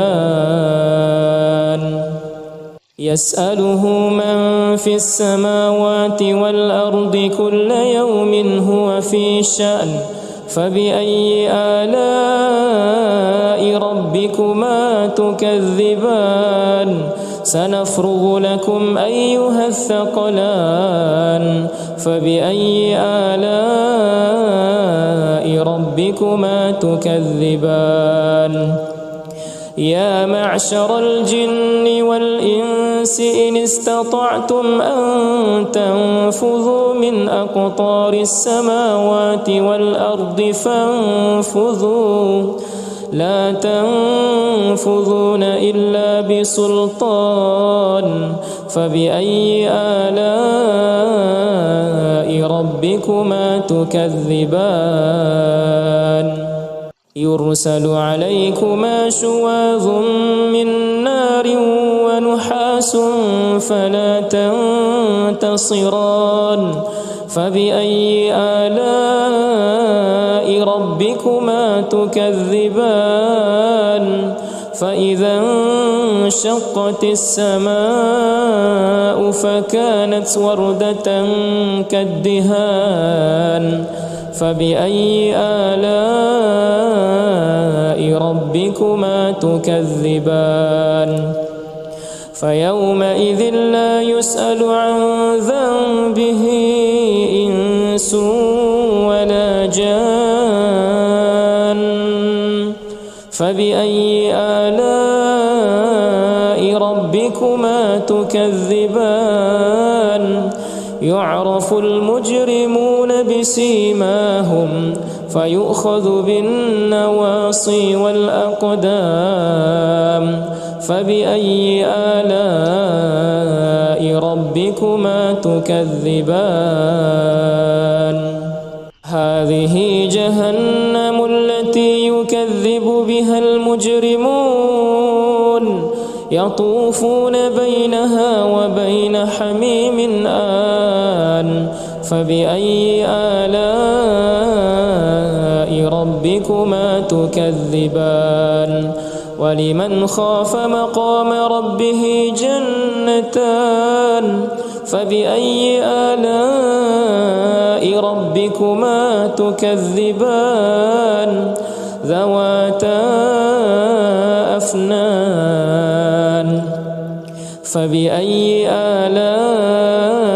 يسأله من في السماوات والأرض كل يوم هو في شأن فبأي آلاء ربكما تكذبان سنفرغ لكم أيها الثقلان فبأي آلاء ربكما تكذبان يا معشر الجن والإنس إن استطعتم أن تنفذوا من أقطار السماوات والأرض فانفذوا لا تنفذون إلا بسلطان فبأي آلاء ربكما تكذبان يرسل عليكما شواظ من نار ونحاس فلا تنتصران فبأي آلاء ربكما تكذبان فإذا انشقت السماء فكانت وردة كالدهان فبأي آلاء ربكما تكذبان فيومئذ لا يسأل عن ذنبه إنس ولا جان فبأي آلاء ربكما تكذبان يعرف المجرمون بسيماهم فيؤخذ بالنواصي والأقدام فبأي آلاء ربكما تكذبان هذه جهنم التي يكذب بها المجرمون يطوفون بينها وبين حميم آن فبأي آلاء ربكما تكذبان ولمن خاف مقام ربه جنتان فبأي آلاء ربكما تكذبان ذواتا أفنان فبأي آلاء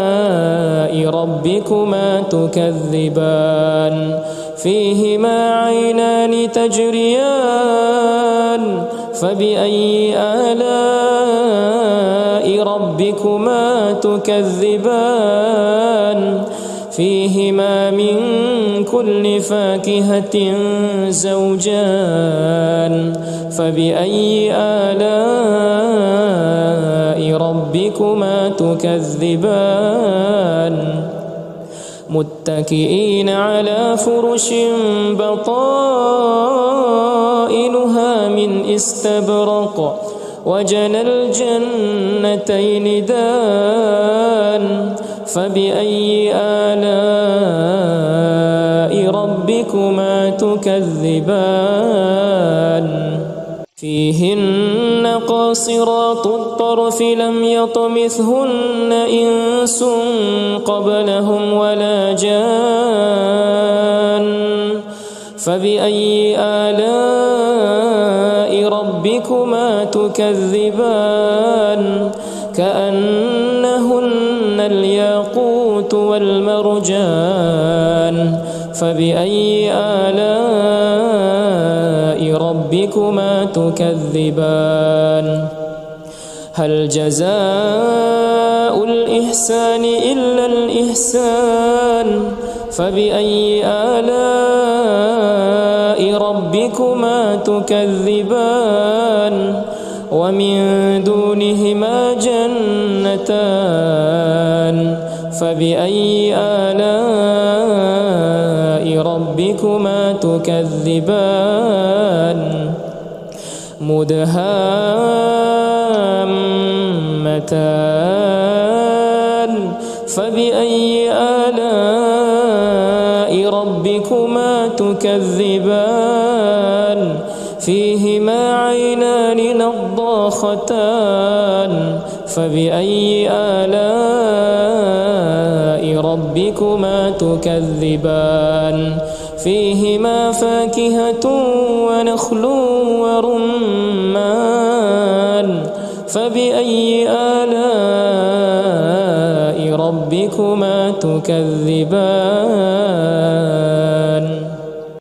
ربكما تكذبان فيهما عينان تجريان فبأي آلاء ربكما تكذبان فيهما من كل فاكهة زوجان فبأي آلاء ربكما تكذبان متكئين على فرش بطائنها من استبرق وجنى الجنتين دان فبأي آلاء ربكما تكذبان فيهن قاصرات الطرف لم يطمثهن إنس قبلهم ولا جان فبأي آلاء ربكما تكذبان كأنهن الياقوت والمرجان فبأي آلاء ربكما تكذبان هل جزاء الإحسان إلا الإحسان فبأي آلاء ربكما تكذبان ومن دونهما جنتان فبأي آلاء ربكما تكذبان مدهامتان فبأي آلاء ربكما تكذبان فيهما عينان نضاختان فبأي آلاء ربكما تكذبان فيهما فاكهة ونخل ورمان فبأي آلاء ربكما تكذبان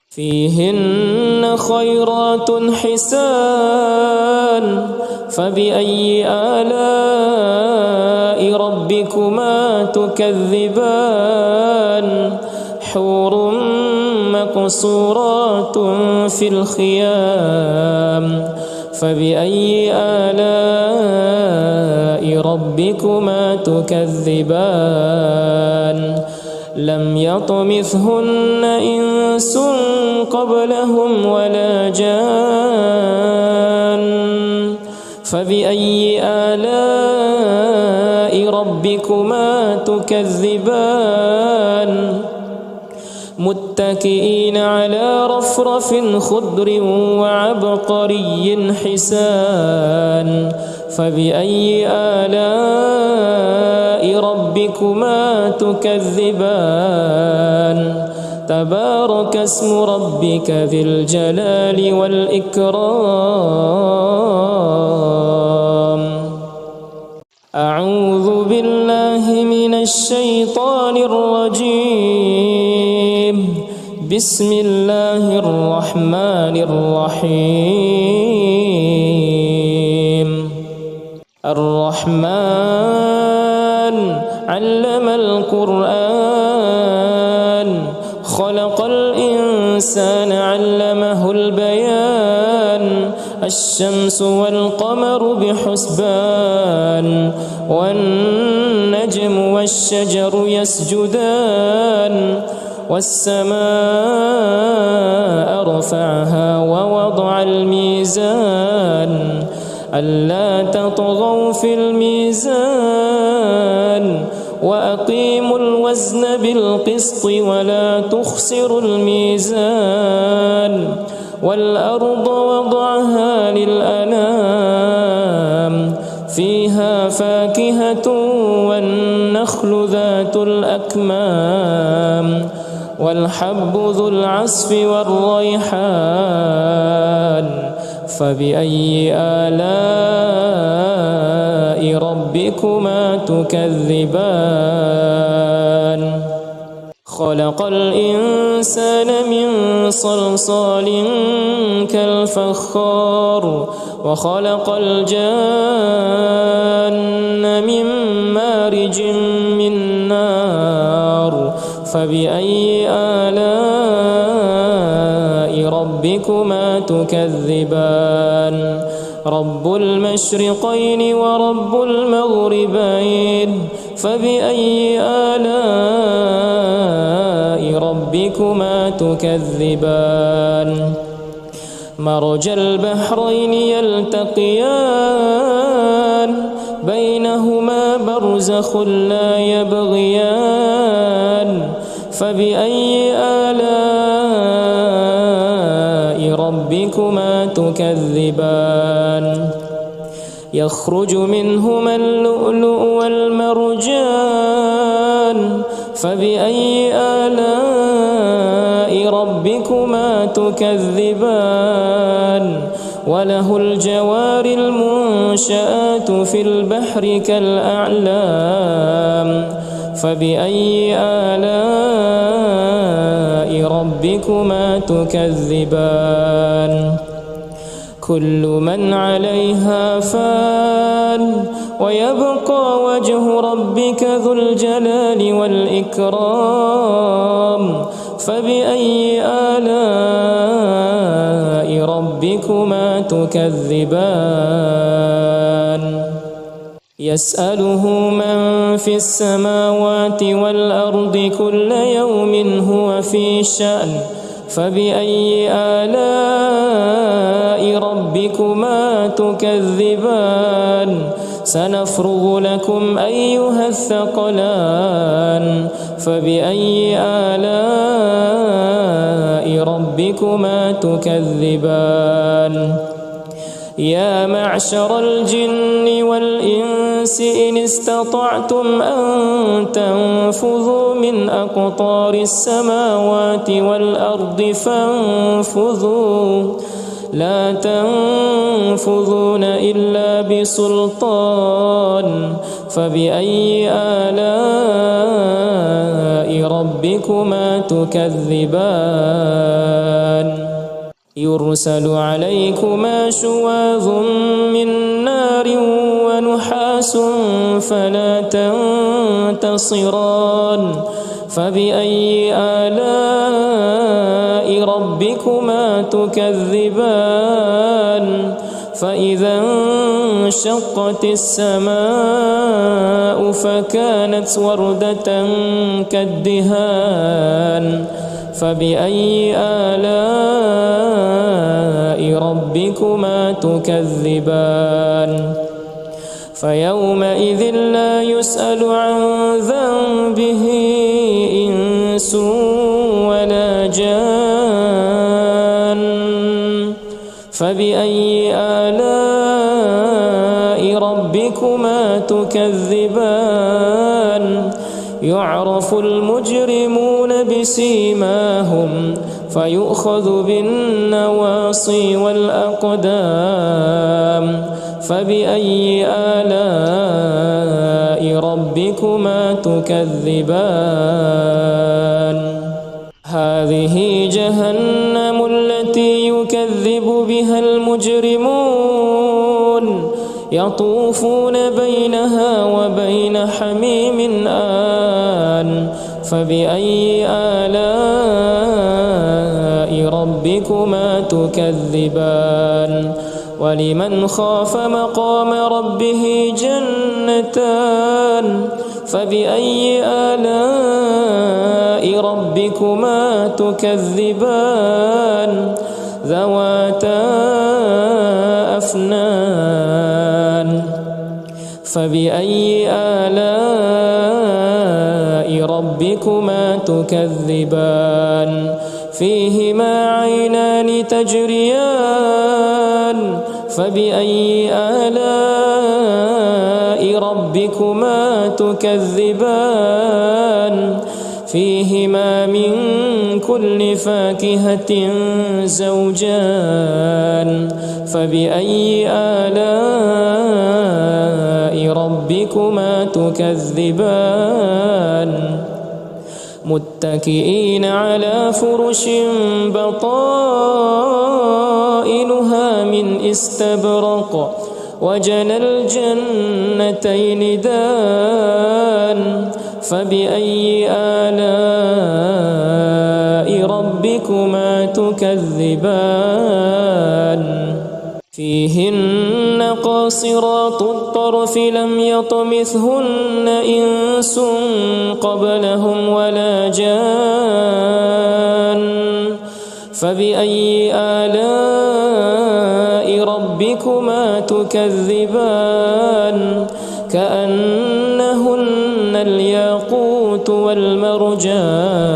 فيهن خيرات حسان فبأي آلاء ربكما تكذبان حور مقصورات في الخيام فبأي آلاء ربكما تكذبان لم يطمثهن إنس قبلهم ولا جان فبأي آلاء ربكما تكذبان متكئين على رفرف خضر وعبقري حسان فبأي آلاء ربكما تكذبان تبارك اسم ربك ذي الجلال والإكرام أعوذ بالله من الشيطان الرجيم بسم الله الرحمن الرحيم الرحمن علم القرآن خلق الإنسان علمه البيان الشمس والقمر بحسبان والنجم والشجر يسجدان والسماء رفعها ووضع الميزان ألا تطغوا في الميزان وأقيموا الوزن بالقسط ولا تخسروا الميزان والأرض وضعها للأنام فيها فاكهة والنخل ذات الأكمام والحب ذو العصف والريحان فبأي آلاء ربكما تكذبان خلق الإنسان من صلصال كالفخار وخلق الجان من مارج من نار فبأي آلاء ربكما تكذبان رب المشرقين ورب المغربين فبأي آلاء ربكما تكذبان مرج البحرين يلتقيان بينهما برزخ لا يبغيان فبأي آلاء ربكما تكذبان يخرج منهما اللؤلؤ والمرجان فبأي آلاء ربكما تكذبان وله الجوار المنشآت في البحر كالأعلام فبأي آلاء ربكما تكذبان كل من عليها فان ويبقى وجه ربك ذو الجلال والإكرام فبأي آلاء ربكما تكذبان يسأله من في السماوات والأرض كل يوم هو في شأن فبأي آلاء ربكما تكذبان سنفرغ لكم أيها الثقلان فبأي آلاء ربكما تكذبان يا معشر الجن والإنس إن استطعتم أن تنفذوا من أقطار السماوات والأرض فانفذوا لا تنفذون إلا بسلطان فبأي آلاء ربكما تكذبان يرسل عليكما شواظ من نار ونحاس فلا تنتصران فبأي آلاء ربكما تكذبان فإذا انشقت السماء فكانت وردة كالدهان فبأي آلاء ربكما تكذبان فيومئذ لا يسأل عن ذنبه إنس ولا جان فبأي آلاء ربكما تكذبان يعرف المجرمون بسيماهم فيؤخذ بالنواصي والأقدام فبأي آلاء ربكما تكذبان هذه جهنم التي يكذب بها المجرمون يطوفون بينها وبين حميم آن فبأي آلاء ربكما تكذبان ولمن خاف مقام ربه جنتان فبأي آلاء ربكما تكذبان ذواتا أفنان فبأي آلاء ربكما تكذبان فيهما عينان تجريان فبأي آلاء ربكما تكذبان فيهما من كل فاكهة زوجان فبأي آلاء ربكما تكذبان متكئين على فرش بطائنها من استبرق وجنى الجنتين دان فبأي آلاء ربكما تكذبان فيهن قاصرات الطرف لم يطمثهن إنس قبلهم ولا جان فبأي آلاء ربكما تكذبان كأنهن الياقوت والمرجان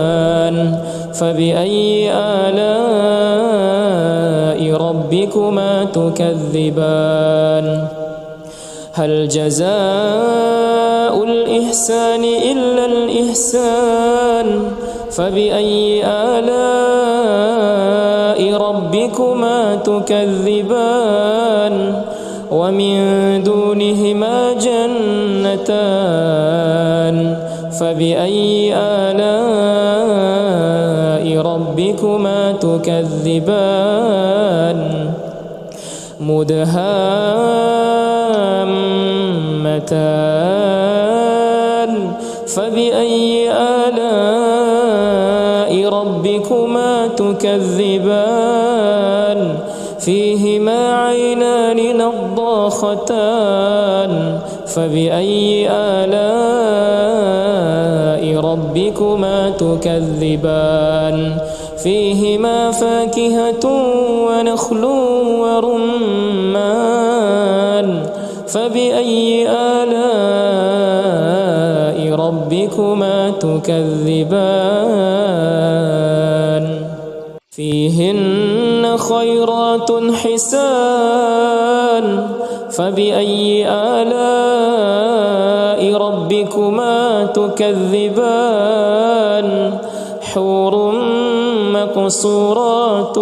فبأي آلاء ربكما تكذبان هل جزاء الإحسان إلا الإحسان فبأي آلاء ربكما تكذبان ومن دونهما جنتان فبأي آلاء ربكما تكذبان مدهامتان فبأي آلاء ربكما تكذبان فيهما عينان نضاختان فبأي آلاء ربكما تكذبان فيهما فاكهة ونخل ورمان فبأي آلاء ربكما تكذبان فيهن خيرات حسان فبأي آلاء ربكما تكذبان حور مقصورات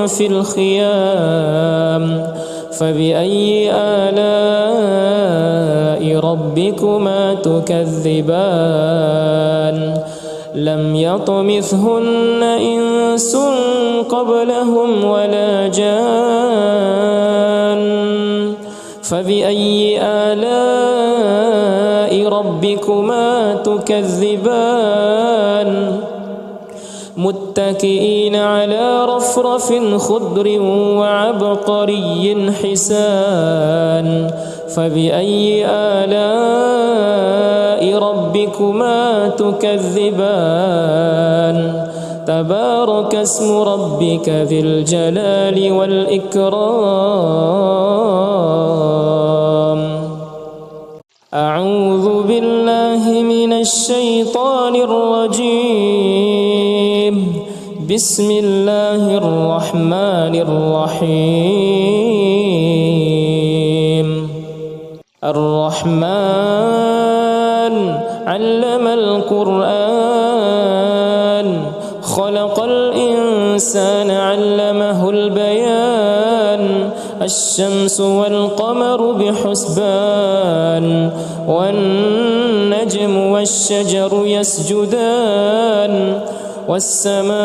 في الخيام فبأي آلاء ربكما تكذبان لم يطمثهن إنس قبلهم ولا جان فبأي آلاء ربكما تكذبان متكئين على رفرف خضر وعبقري حسان فبأي آلاء ربكما تكذبان تبارك اسم ربك ذي الجلال والإكرام أعوذ بالله من الشيطان الرجيم بسم الله الرحمن الرحيم الرحمن علم القرآن خلق الإنسان علمه البيان الشمس والقمر بحسبان والنجم والشجر يسجدان والسماء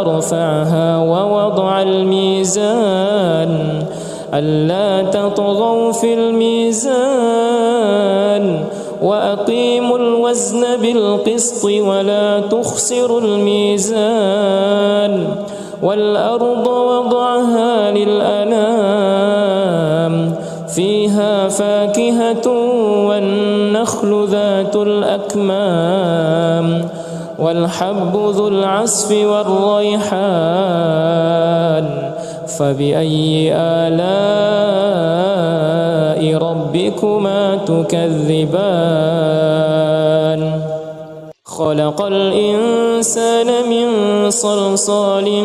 رفعها ووضع الميزان ألا تطغوا في الميزان وأقيموا الوزن بالقسط ولا تخسروا الميزان والأرض وضعها للأنام فيها فاكهة والنخل ذات الأكمام والحب ذو العصف والريحان فبأي آلاء ربكما تكذبان خلق الإنسان من صلصال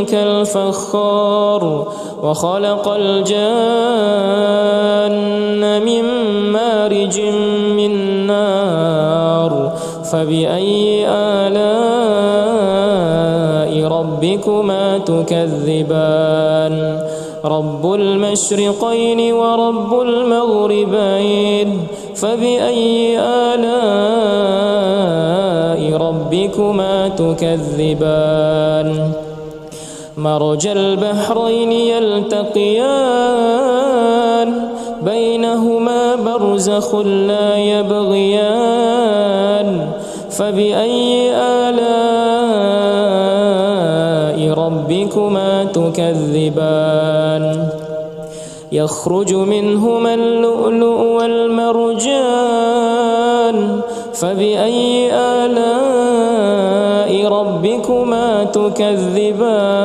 كالفخار وخلق الجان من مارج من نار فبأي آلاء ربكما تكذبان رب المشرقين ورب المغربين فبأي آلاء ربكما تكذبان مرج البحرين يلتقيان بينهما برزخ لا يبغيان فبأي آلاء ربكما تكذبان يخرج منهما اللؤلؤ والمرجان فبأي آلاء ربكما تكذبان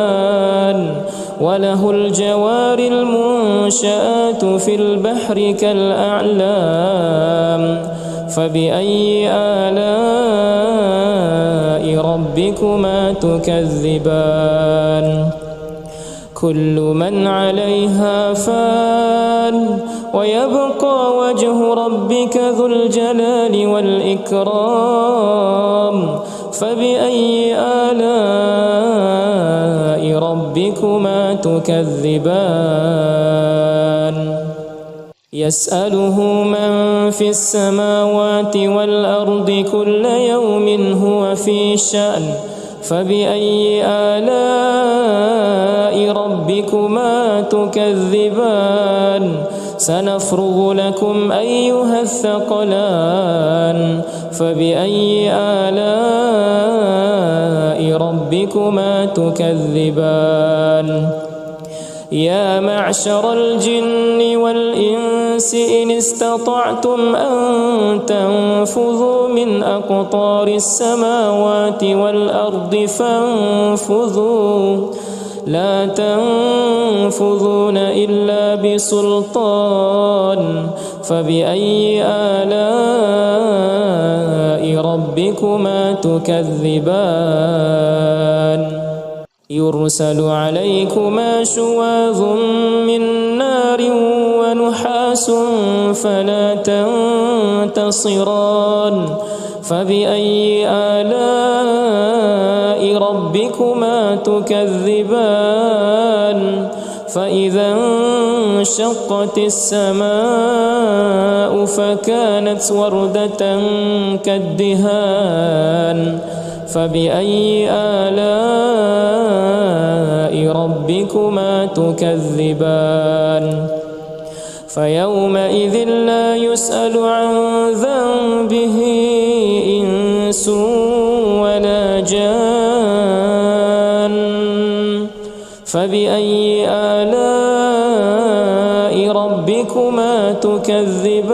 وله الجوار المنشآت في البحر كالأعلام فبأي آلاء ربكما تكذبان كل من عليها فان ويبقى وجه ربك ذو الجلال والإكرام فبأي آلاء ربكما تكذبان يسأله من في السماوات والأرض كل يوم هو في شأن فبأي آلاء ربكما تكذبان سنفرغ لكم أيها الثقلان فبأي آلاء ربكما تكذبان يا معشر الجن والإنس إن استطعتم أن تنفذوا من أقطار السماوات والأرض فانفذوا لا تنفذون إلا بسلطان فبأي آلاء ربكما تكذبان يرسل عليكما شواظ من نار ونحاس فلا تنتصران فبأي آلاء ربكما تكذبان فإذا وانشقت السماء فكانت وردة كالدهان فبأي آلاء ربكما تكذبان فيومئذ لا يسأل عن ذنبه إنس ولا جان فبأي آلاء ربكما تكذبان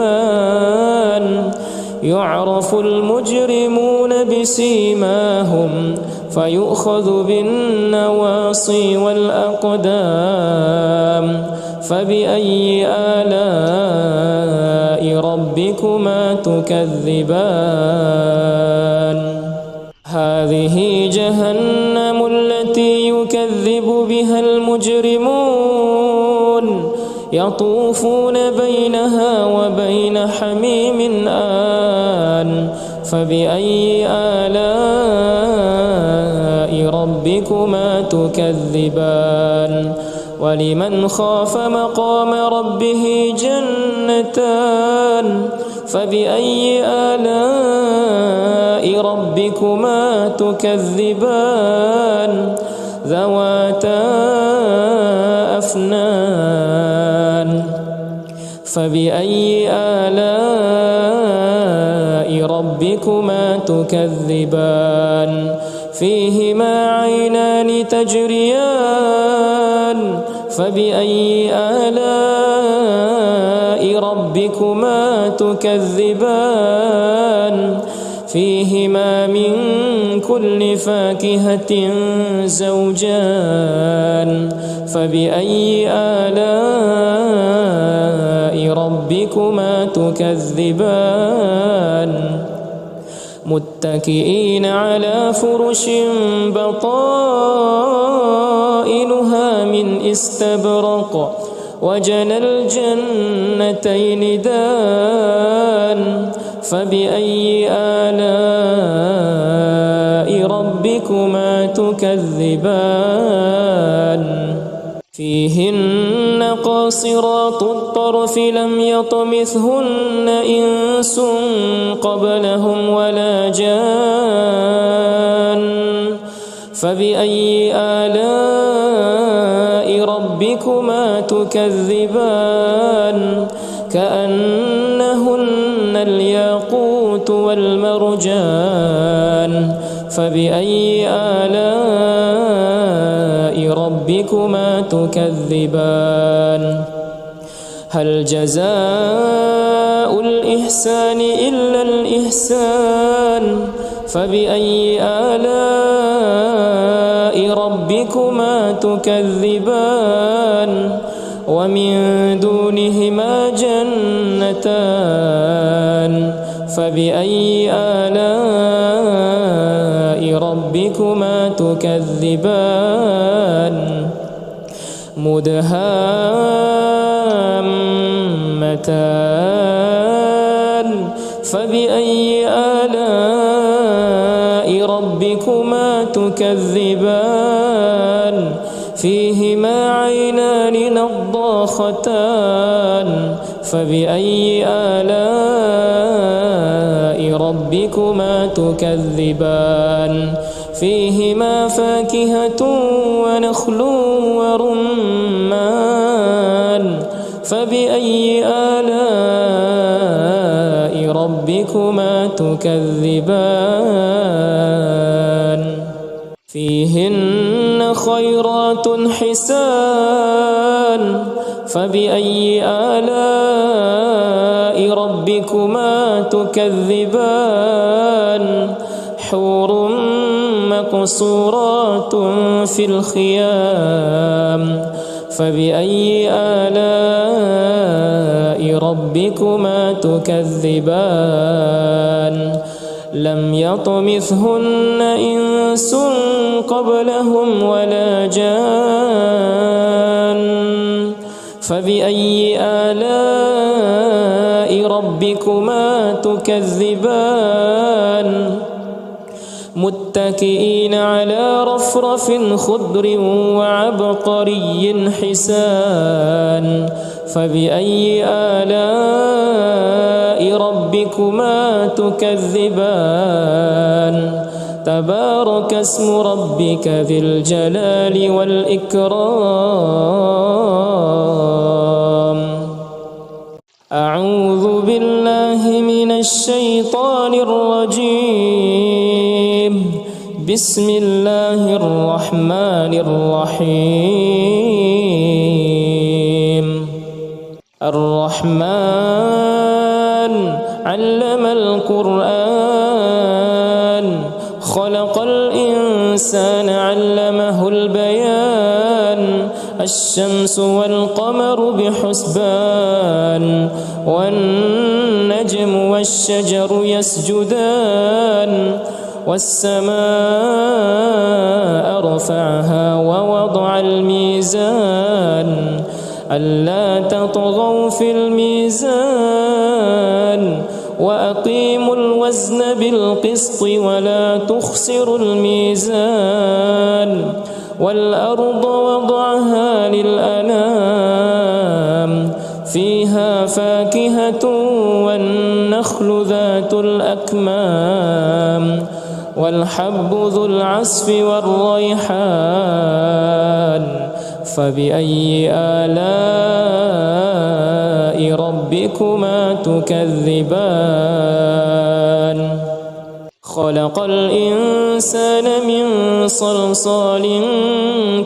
يعرف المجرمون بسيماهم فيؤخذ بالنواصي والأقدام فبأي آلاء ربكما تكذبان هذه جهنم التي يكذب بها المجرمون يطوفون بينها وبين حميم آن فبأي آلاء ربكما تكذبان ولمن خاف مقام ربه جنتان فبأي آلاء ربكما تكذبان ذواتا أفنان فبأي آلاء ربكما تكذبان فيهما عينان تجريان فبأي آلاء ربكما تكذبان فيهما من كل فاكهة زوجان فبأي آلاء ربكما تكذبان متكئين على فرش بطائنها من استبرق وجنى الجنتين دان فبأي آلاء ربكما تكذبان فيهن قاصرات الطرف لم يطمثهن إنس قبلهم ولا جان فبأي آلاء ربكما تكذبان كأنهن الياقوت والمرجان فبأي آلاء ربكما تكذبان هل جزاء الإحسان إلا الإحسان فبأي آلاء ربكما تكذبان ومن دونهما جنتان فبأي آلاء ربكما تكذبان مدهامتان فبأي آلاء ربكما تكذبان فيهما عينان نضاختان فبأي آلاء ربكما تكذبان فيهما فاكهة ونخل ورمان فبأي آلاء ربكما تكذبان فيهن خيرات حسان فبأي آلاء ربكما تكذبان حور مقصورات في الخيام فبأي آلاء ربكما تكذبان لم يطمثهن إنس قبلهم ولا جان فبأي آلاء ربكما تكذبان متكئين على رفرف خضر وعبقري حسان فبأي آلاء ربكما تكذبان تبارك اسم ربك ذي الجلال والإكرام أعوذ بالله من الشيطان الرجيم بسم الله الرحمن الرحيم الرحمن علم القرآن خلق الإنسان علمه البيان الشمس والقمر بحسبان والنجم والشجر يسجدان والسماء رفعها ووضع الميزان ألا تطغوا في الميزان وأقيموا الوزن بالقسط ولا تخسروا الميزان والأرض وضعها للأنام فيها فاكهة والنخل ذات الأكمام والحب ذو العصف والريحان فبأي آلاء ربكما تكذبان خلق الإنسان من صلصال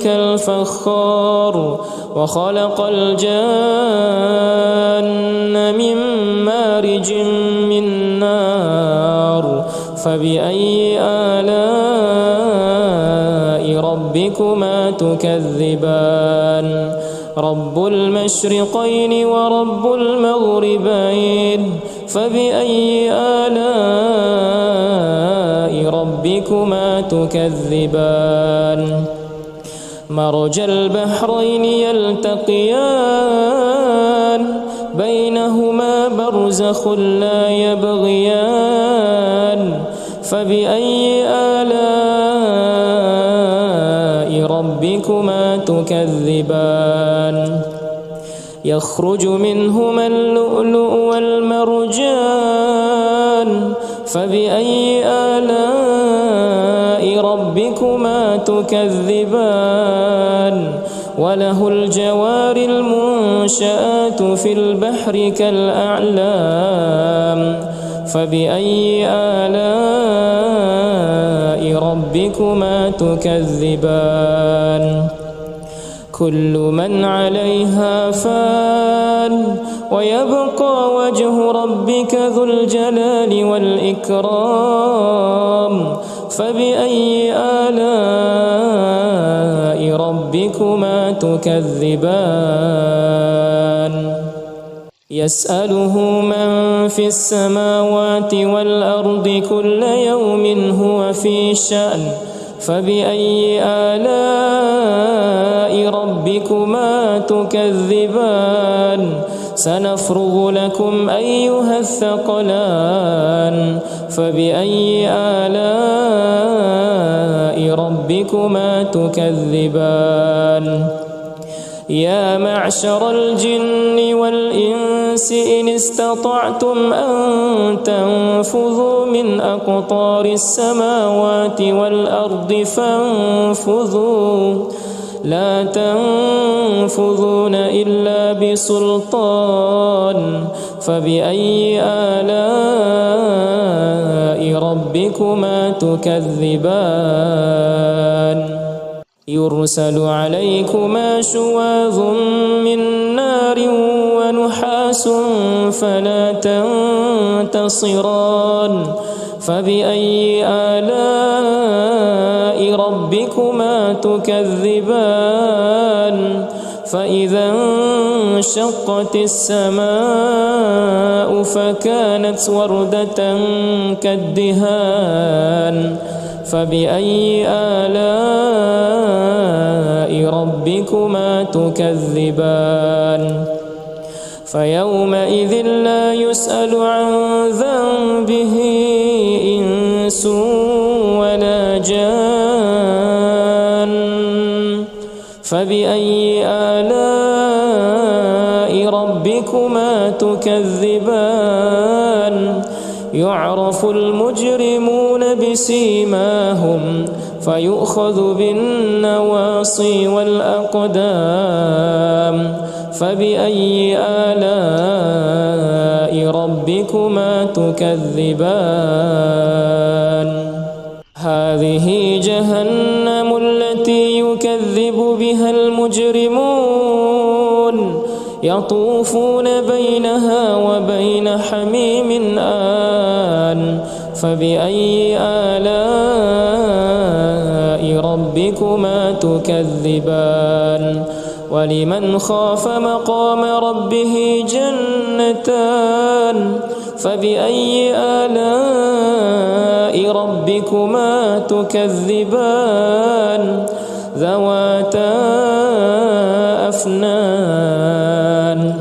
كالفخار وخلق الجان من مارج من نار فبأي آلاء ربكما تكذبان رب المشرقين ورب المغربين فبأي آلاء ربكما تكذبان مرج البحرين يلتقيان بينهما برزخ لا يبغيان فبأي آلاء ربكما تكذبان يخرج منهما اللؤلؤ والمرجان فبأي آلاء ربكما تكذبان وله الجوار المنشآت في البحر كالأعلام فبأي آلاء ربكما تكذبان كل من عليها فان ويبقى وجه ربك ذو الجلال والإكرام فبأي آلاء ربكما تكذبان يسأله من في السماوات والأرض كل يوم هو في شأن فبأي آلاء ربكما تكذبان سنفرغ لكم أيها الثقلان فبأي آلاء ربكما تكذبان يا معشر الجن والإنس إن استطعتم أن تنفذوا من أقطار السماوات والأرض فانفذوا لا تنفذون إلا بسلطان فبأي آلاء ربكما تكذبان يرسل عليكما شواظ من نار ونحاس فلا تنتصران فبأي آلاء ربكما تكذبان فإذا انشقت السماء فكانت وردة كالدهان فبأي آلاء ربكما تكذبان فيومئذ لا يسأل عن ذنبه إنس ولا جان فبأي آلاء ربكما تكذبان يعرف المجرمون بسيماهم فيؤخذ بالنواصي والأقدام فبأي آلاء ربكما تكذبان هذه جهنم التي يكذب بها المجرمون يطوفون بينها وبين حميم آن فبأي آلاء ربكما تكذبان ولمن خاف مقام ربه جنتان فبأي آلاء ربكما تكذبان ذواتا أفنان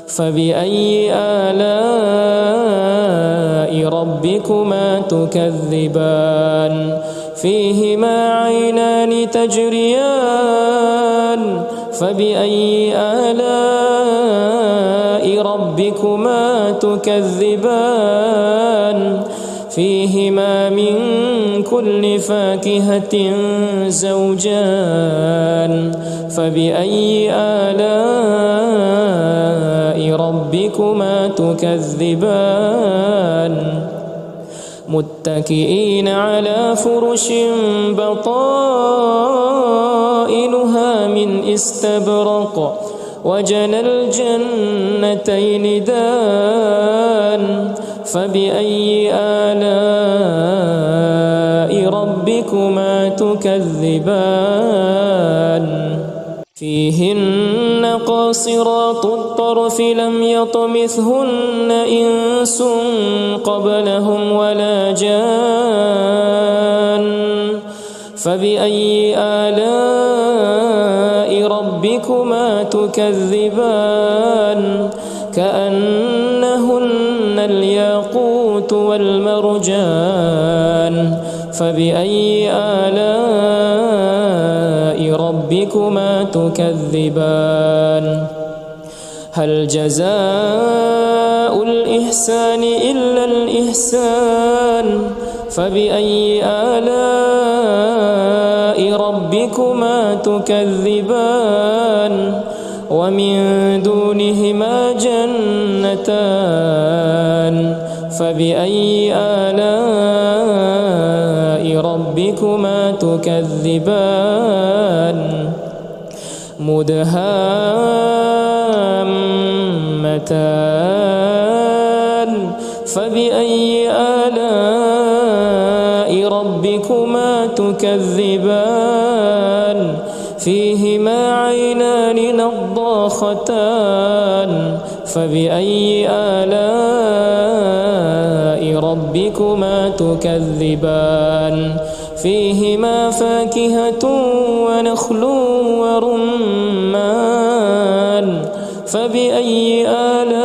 فبأي آلاء ربكما تكذبان فيهما عينان تجريان فبأي آلاء ربكما تكذبان فيهما من كل فاكهة زوجان فبأي آلاء ربكما تكذبان متكئين على فرش بطائنها من استبرق وجنى الجنتين دان فبأي آلاء ربكما تكذبان فيهن قاصرات الطرف لم يطمثهن إنس قبلهم ولا جان فبأي آلاء ربكما تكذبان كأنهن الياقوت والمرجان فبأي آلاء ربكما تكذبان هل جزاء الإحسان إلا الإحسان فبأي آلاء ربكما تكذبان ومن دونهما جنتان فبأي آلاء ربكما تكذبان مدهامتان فبأي آلاء ربكما تكذبان فيهما عينان نضاختان فبأي آلاء ربكما تكذبان فيهما فاكهة ونخل ورمان فبأي آلاء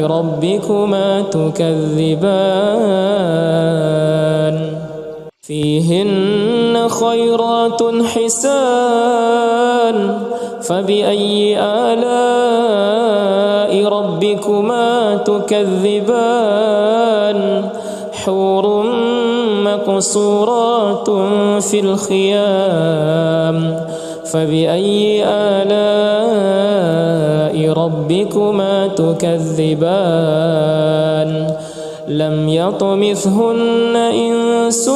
ربكما تكذبان فيهن خيرات حسان فبأي آلاء ربكما تكذبان حور مقصورات في الخيام فبأي آلاء ربكما تكذبان لم يطمثهن إنس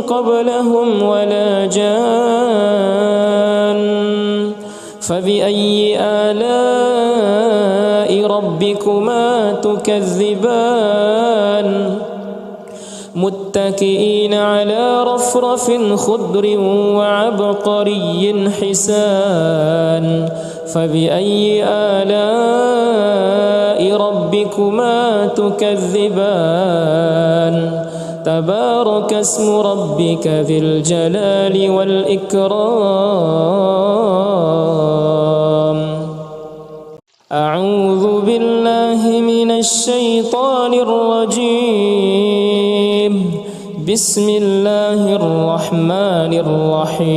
قبلهم ولا جان فبأي آلاء ربكما تكذبان متكئين على رفرف خضر وعبقري حسان فبأي آلاء ربكما تكذبان تبارك اسم ربك ذي الجلال والإكرام أعوذ بالله من الشيطان الرجيم بسم الله الرحمن الرحيم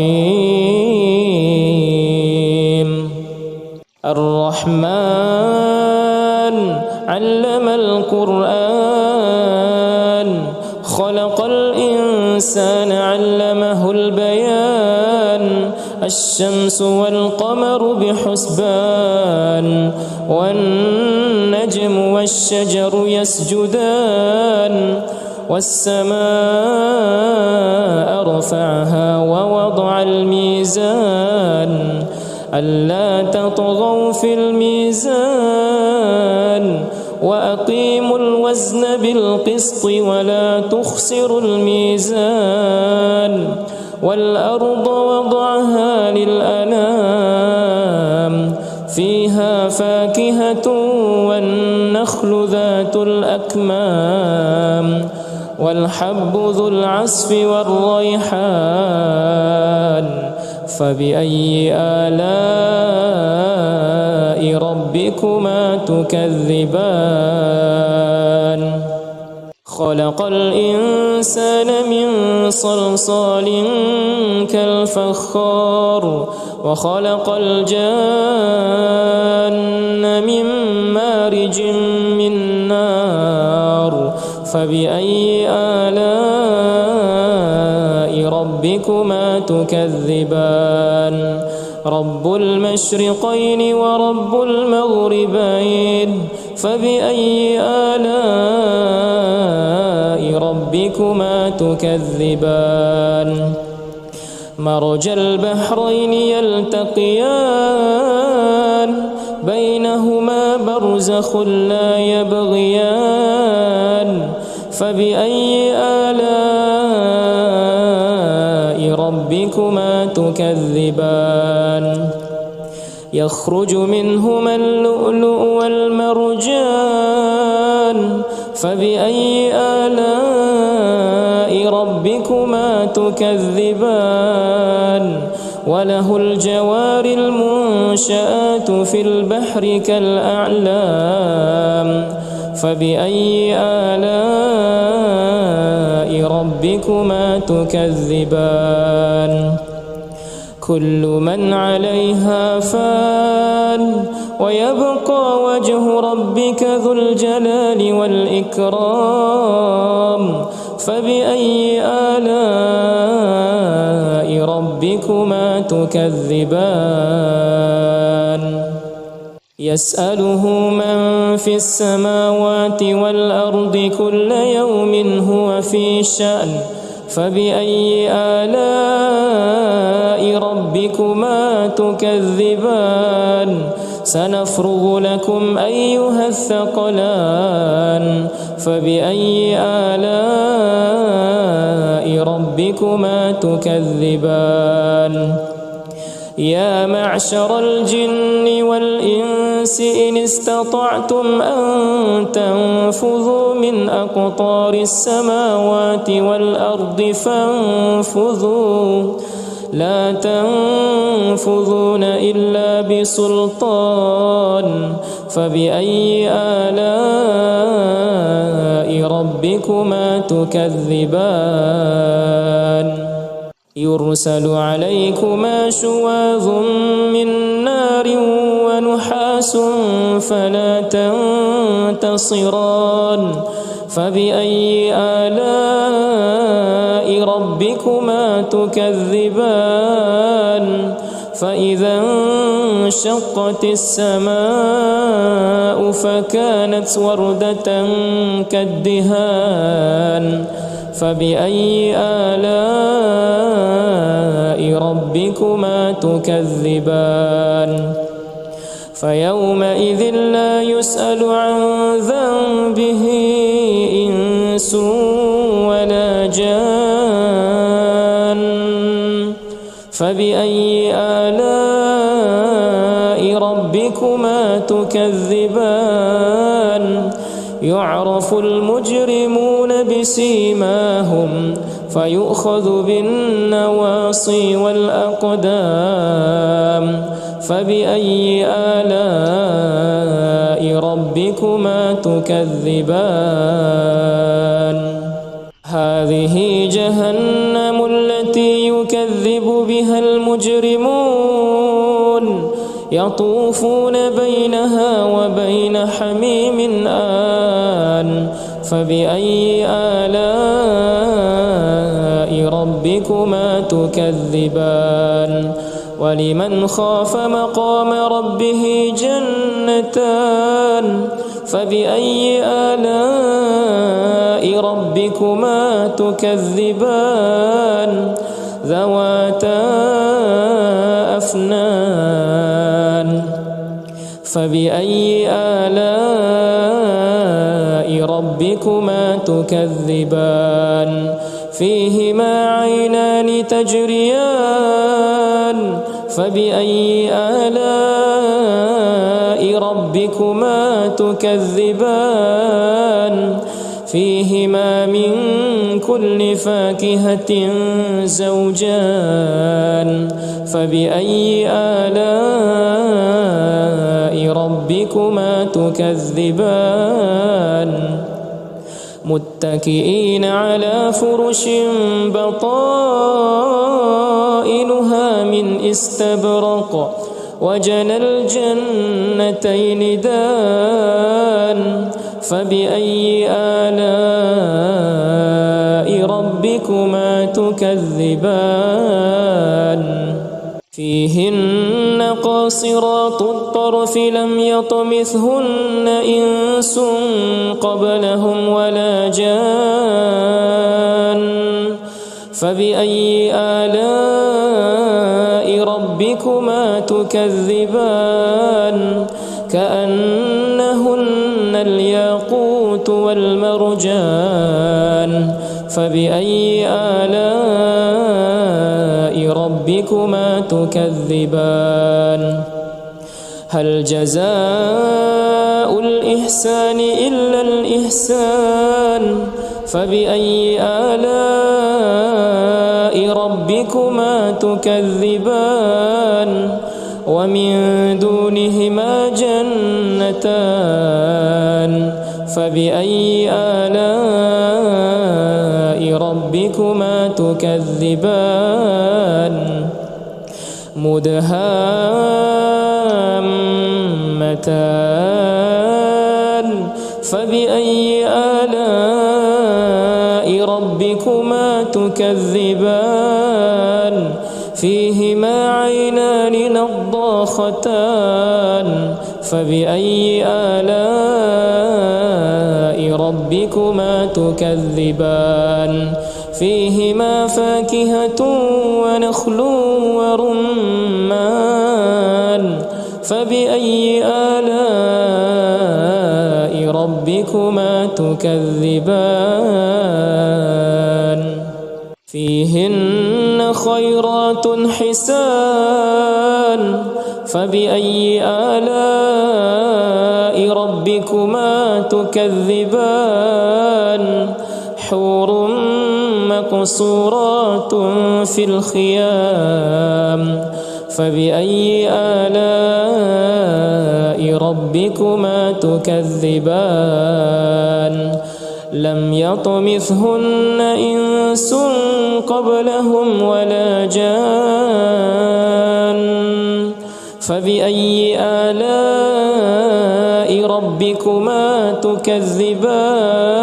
الرحمن علم القرآن خلق الإنسان علمه البيان الشمس والقمر بحسبان والنجم والشجر يسجدان والسماء رفعها ووضع الميزان ألا تطغوا في الميزان وأقيموا الوزن بالقسط ولا تخسروا الميزان والأرض وضعها للأنام فيها فاكهة والنخل ذات الأكمام والحب ذو العصف والريحان فبأي آلاء ربكما تكذبان خلق الإنسان من صلصال كالفخار وخلق الجان من مارج من نار فبأي آلاء ربكما تكذبان رب المشرقين ورب المغربين فبأي آلاء ربكما تكذبان مرج البحرين يلتقيان بينهما برزخ لا يبغيان فبأي آلاء ربكما تكذبان يخرج منهما اللؤلؤ والمرجان فبأي آلاء ربكما تكذبان وله الجوار المنشآت في البحر كالأعلام فبأي آلاء ربكما تكذبان كل من عليها فان ويبقى وجه ربك ذو الجلال والإكرام فبأي آلاء ربكما تكذبان يسأله من في السماوات والأرض كل يوم هو في شأن فبأي آلاء ربكما تكذبان سنفرغ لكم أيها الثقلان فبأي آلاء ربكما تكذبان يا معشر الجن والإنس إن استطعتم أن تنفذوا من أقطار السماوات والأرض فانفذوا لا تنفذون إلا بسلطان فبأي آلاء ربكما تكذبان يرسل عليكما شواظ من نار ونحاس فلا تنتصران فبأي آلاء ربكما تكذبان فإذا انشقت السماء فكانت وردة كالدهان فبأي آلاء ربكما تكذبان فيومئذ لا يسأل عن ذنبه إنس ولا جان فبأي آلاء ربكما تكذبان يعرف المجرمون بسيماهم فيؤخذ بالنواصي والأقدام فبأي آلاء ربكما تكذبان هذه جهنم التي يكذب بها المجرمون يطوفون بينها وبين حميم آن فبأي آلاء ربكما تكذبان ولمن خاف مقام ربه جنتان فبأي آلاء ربكما تكذبان ذواتا أفنان فبأي آلاء ربكما تكذبان فيهما عينان تجريان فبأي آلاء ربكما تكذبان فيهما من كل فاكهة زوجان فبأي آلاء ربكما تكذبان متكئين على فرش بطائنها من استبرق وجنى الجنتين دان فبأي آلاء ربكما تكذبان فيهن قاصرات الطرف لم يطمثهن إنس قبلهم ولا جان فبأي آلاء ربكما تكذبان كأنهن الياقوت والمرجان فبأي آلاء ربكما تكذبان هل جزاء الإحسان إلا الإحسان فبأي آلاء ربكما تكذبان ومن دونهما جنتان فبأي آلاء ربكما تكذبان مدهامتان فبأي آلاء ربكما تكذبان فيهما عينان نضاختان فبأي آلاء ربكما تكذبان فيهما فاكهة ونخل ورمان فبأي آلاء ربكما تكذبان فيهن خيرات حسان فبأي آلاء ربكما تكذبان حور مقصورات في الخيام فبأي آلاء ربكما تكذبان لم يطمثهن إنس قبلهم ولا جان فبأي آلاء ربكما تكذبان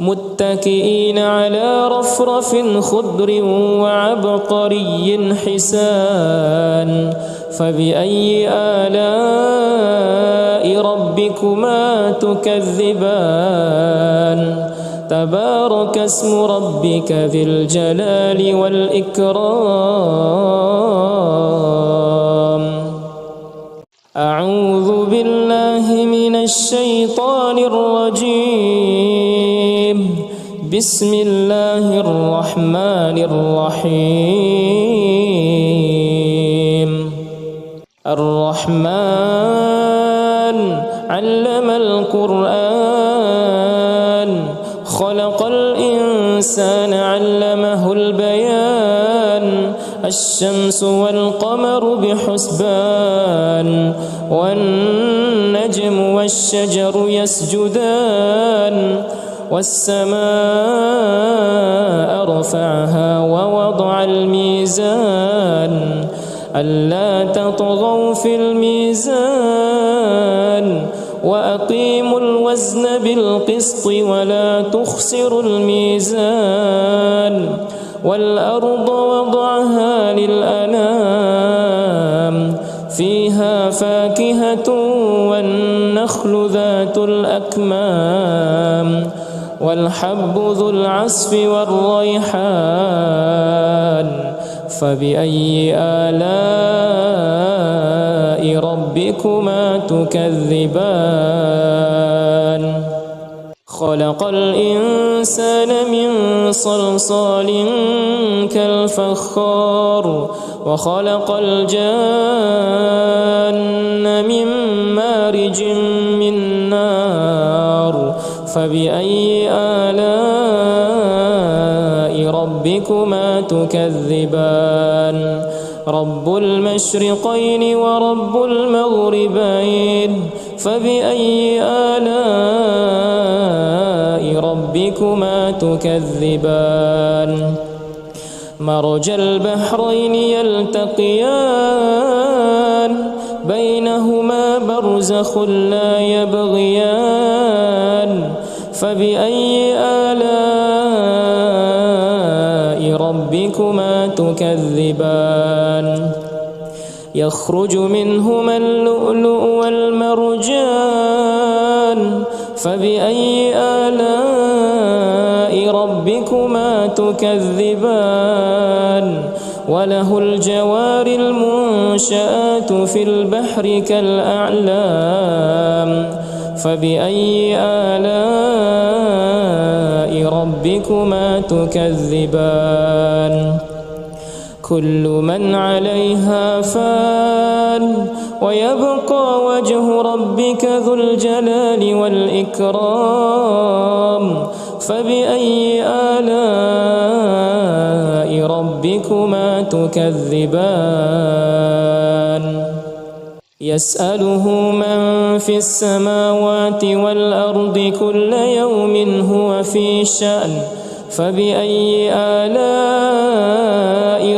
متكئين على رفرف خضر وعبقري حسان فبأي آلاء ربكما تكذبان تبارك اسم ربك ذي الجلال والإكرام أعوذ بالله من الشيطان الرجيم بسم الله الرحمن الرحيم الرحمن علم القرآن خلق الإنسان علمه البيان الشمس والقمر بحسبان والنجم والشجر يسجدان والسماء رفعها ووضع الميزان ألا تطغوا في الميزان وأقيموا الوزن بالقسط ولا تخسروا الميزان والأرض وضعها للأنام فيها فاكهة والنخل ذات الأكمام والحب ذو العصف والريحان فبأي آلاء ربكما تكذبان خلق الإنسان من صلصال كالفخار وخلق الجان من مارج من نار فبأي آلاء ربكما تكذبان رب المشرقين ورب المغربين فبأي آلاء ربكما تكذبان مرج البحرين يلتقيان بينهما برزخ لا يبغيان فبأي آلاء ربكما تكذبان يخرج منهما اللؤلؤ والمرجان فبأي آلاء ربكما تكذبان وله الجوار المنشآت في البحر كالأعلام فبأي آلاء ربكما تكذبان كل من عليها فان ويبقى وجه ربك ذو الجلال والإكرام فبأي آلاء ربكما تكذبان يسأله من في السماوات والأرض كل يوم هو في شأن فبأي آلاء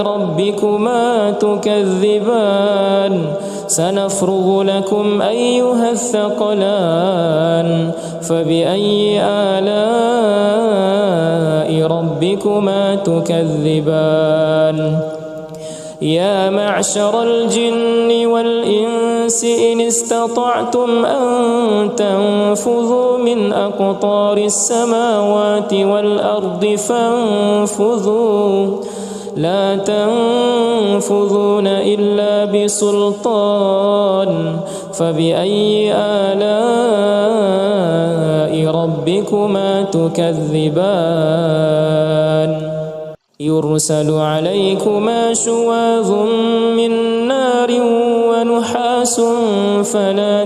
ربكما تكذبان سنفرغ لكم أيها الثقلان فبأي آلاء ربكما تكذبان يا معشر الجن والإنس إن استطعتم أن تنفذوا من أقطار السماوات والأرض فانفذوا لا تنفذون إلا بسلطان فبأي آلاء ربكما تكذبان يرسل عليكما شواظ من نار ونحاس فلا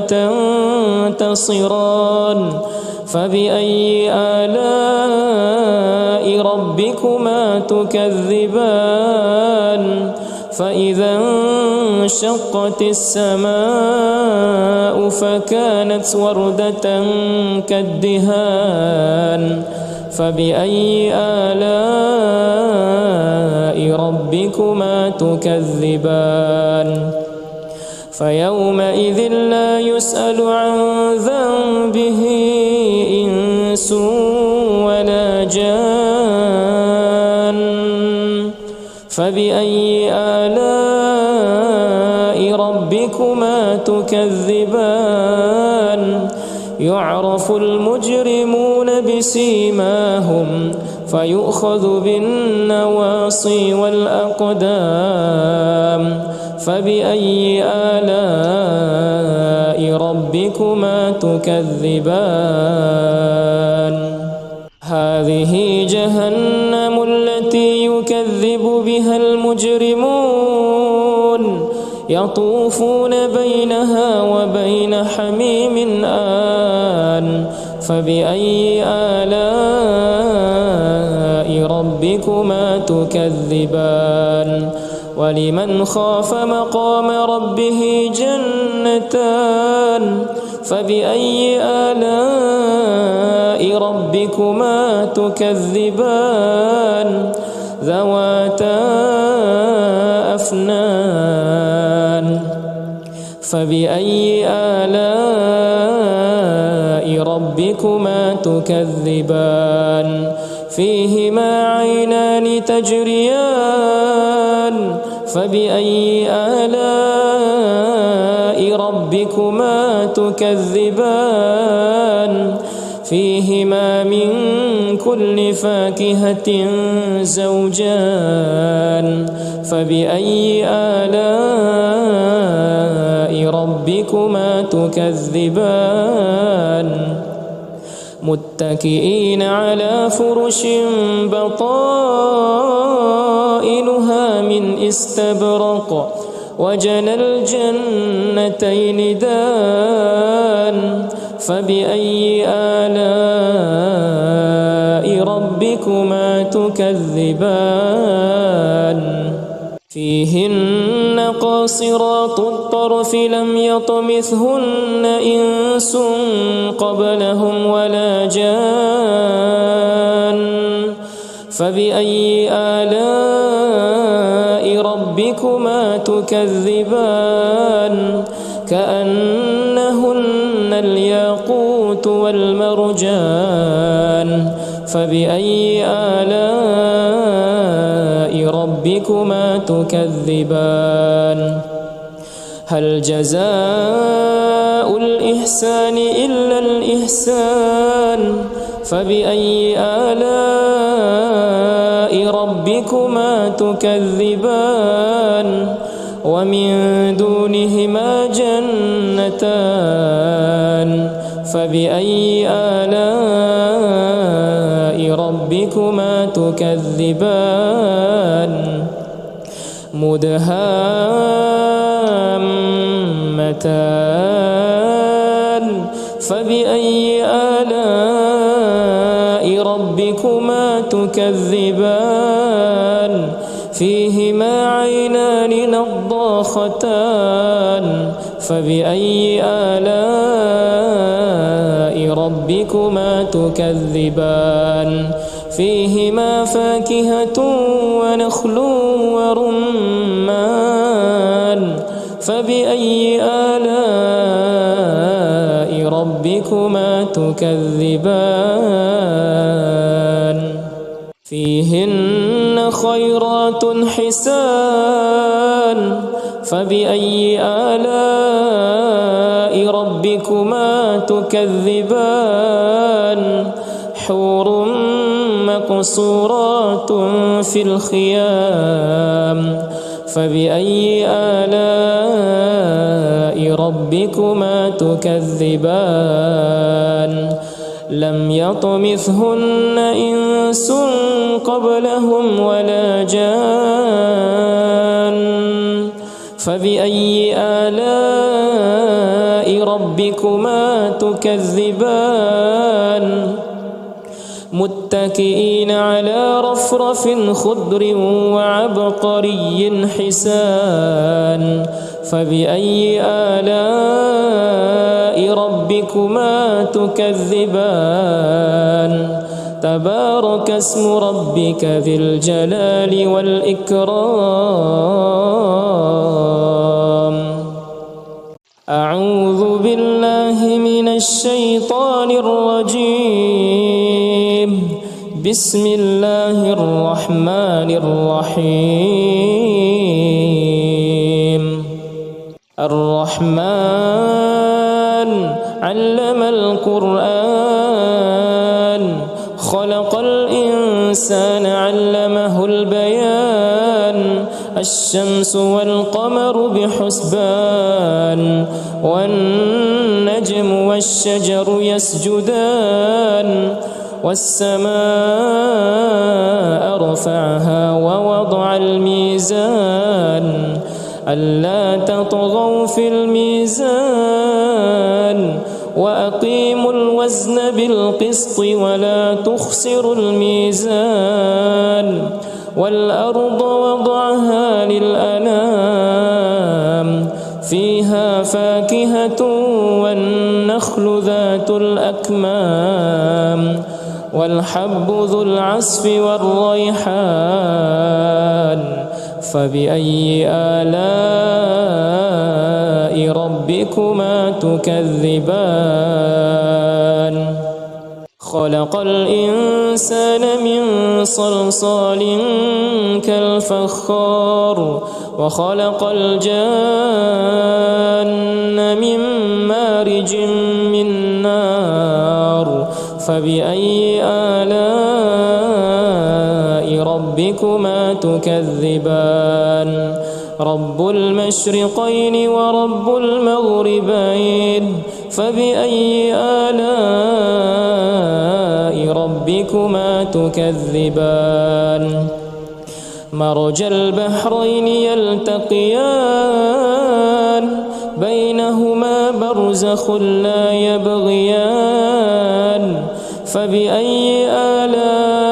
تنتصران فبأي آلاء ربكما تكذبان فإذا انشقت السماء فكانت وردة كالدهان فبأي آلاء ربكما تكذبان فيومئذ لا يسأل عن ذنبه إنس ولا جان فبأي آلاء ربكما تكذبان يعرف المجرمون بسيماهم فيؤخذ بالنواصي والأقدام فبأي آلاء ربكما تكذبان هذه جهنم التي يكذب بها المجرمون يطوفون بينها وبين حميم آن فبأي آلاء ربكما تكذبان ولمن خاف مقام ربه جنتان فبأي آلاء ربكما تكذبان ذواتا أفنان فبأي آلاء ربكما تكذبان فيهما عينان تجريان فبأي آلاء ربكما تكذبان فيهما من كل فاكهة زوجان فبأي آلاء ربكما تكذبان متكئين على فرش بطائنها من استبرق وجنى الجنتين دان فبأي آلاء ربكما تكذبان فيهن قاصرات الطرف لم يطمثهن إنس قبلهم ولا جان فبأي آلاء ربكما تكذبان كأنهن الياقوت والمرجان فبأي آلاء ربكما تكذبان هل جزاء الإحسان إلا الإحسان فبأي آلاء ربكما تكذبان ومن دونهما جنتان فبأي آلاء ربكما تكذبان مدهامتان فبأي آلاء ربكما تكذبان فيهما عينان نضاختان فبأي آلاء ربكما تكذبان فيهما فاكهة ونخل ورمان فبأي آلاء ربكما تكذبان فيهن خيرات حسان فبأي آلاء ربكما تكذبان حور مقصورات في الخيام فبأي آلاء ربكما تكذبان لم يطمثهن إنس قبلهم ولا جان فبأي آلاء ربكما تكذبان متكئين على رفرف خضر وعبقري حسان فبأي آلاء ربكما تكذبان تبارك اسم ربك ذي الجلال والإكرام أعوذ بالله من الشيطان الرجيم بسم الله الرحمن الرحيم الرحمن علم القرآن خلق الإنسان علمه البيان الشمس والقمر بحسبان والنجم والشجر يسجدان والسماء رفعها ووضع الميزان ألا تطغوا في الميزان وأقيموا الوزن بالقسط ولا تخسروا الميزان والأرض وضعها للأنام فيها فاكهة والنخل ذات الأكمام والحب ذو العصف والريحان فبأي آلاء ربكما تكذبان خلق الإنسان من صلصال كالفخار وخلق الجان من مارج من نار فبأي آلاء ربكما تكذبان رب المشرقين ورب المغربين فبأي آلاء ربكما تكذبان مرج البحرين يلتقيان بينهما برزخ لا يبغيان فبأي آلاء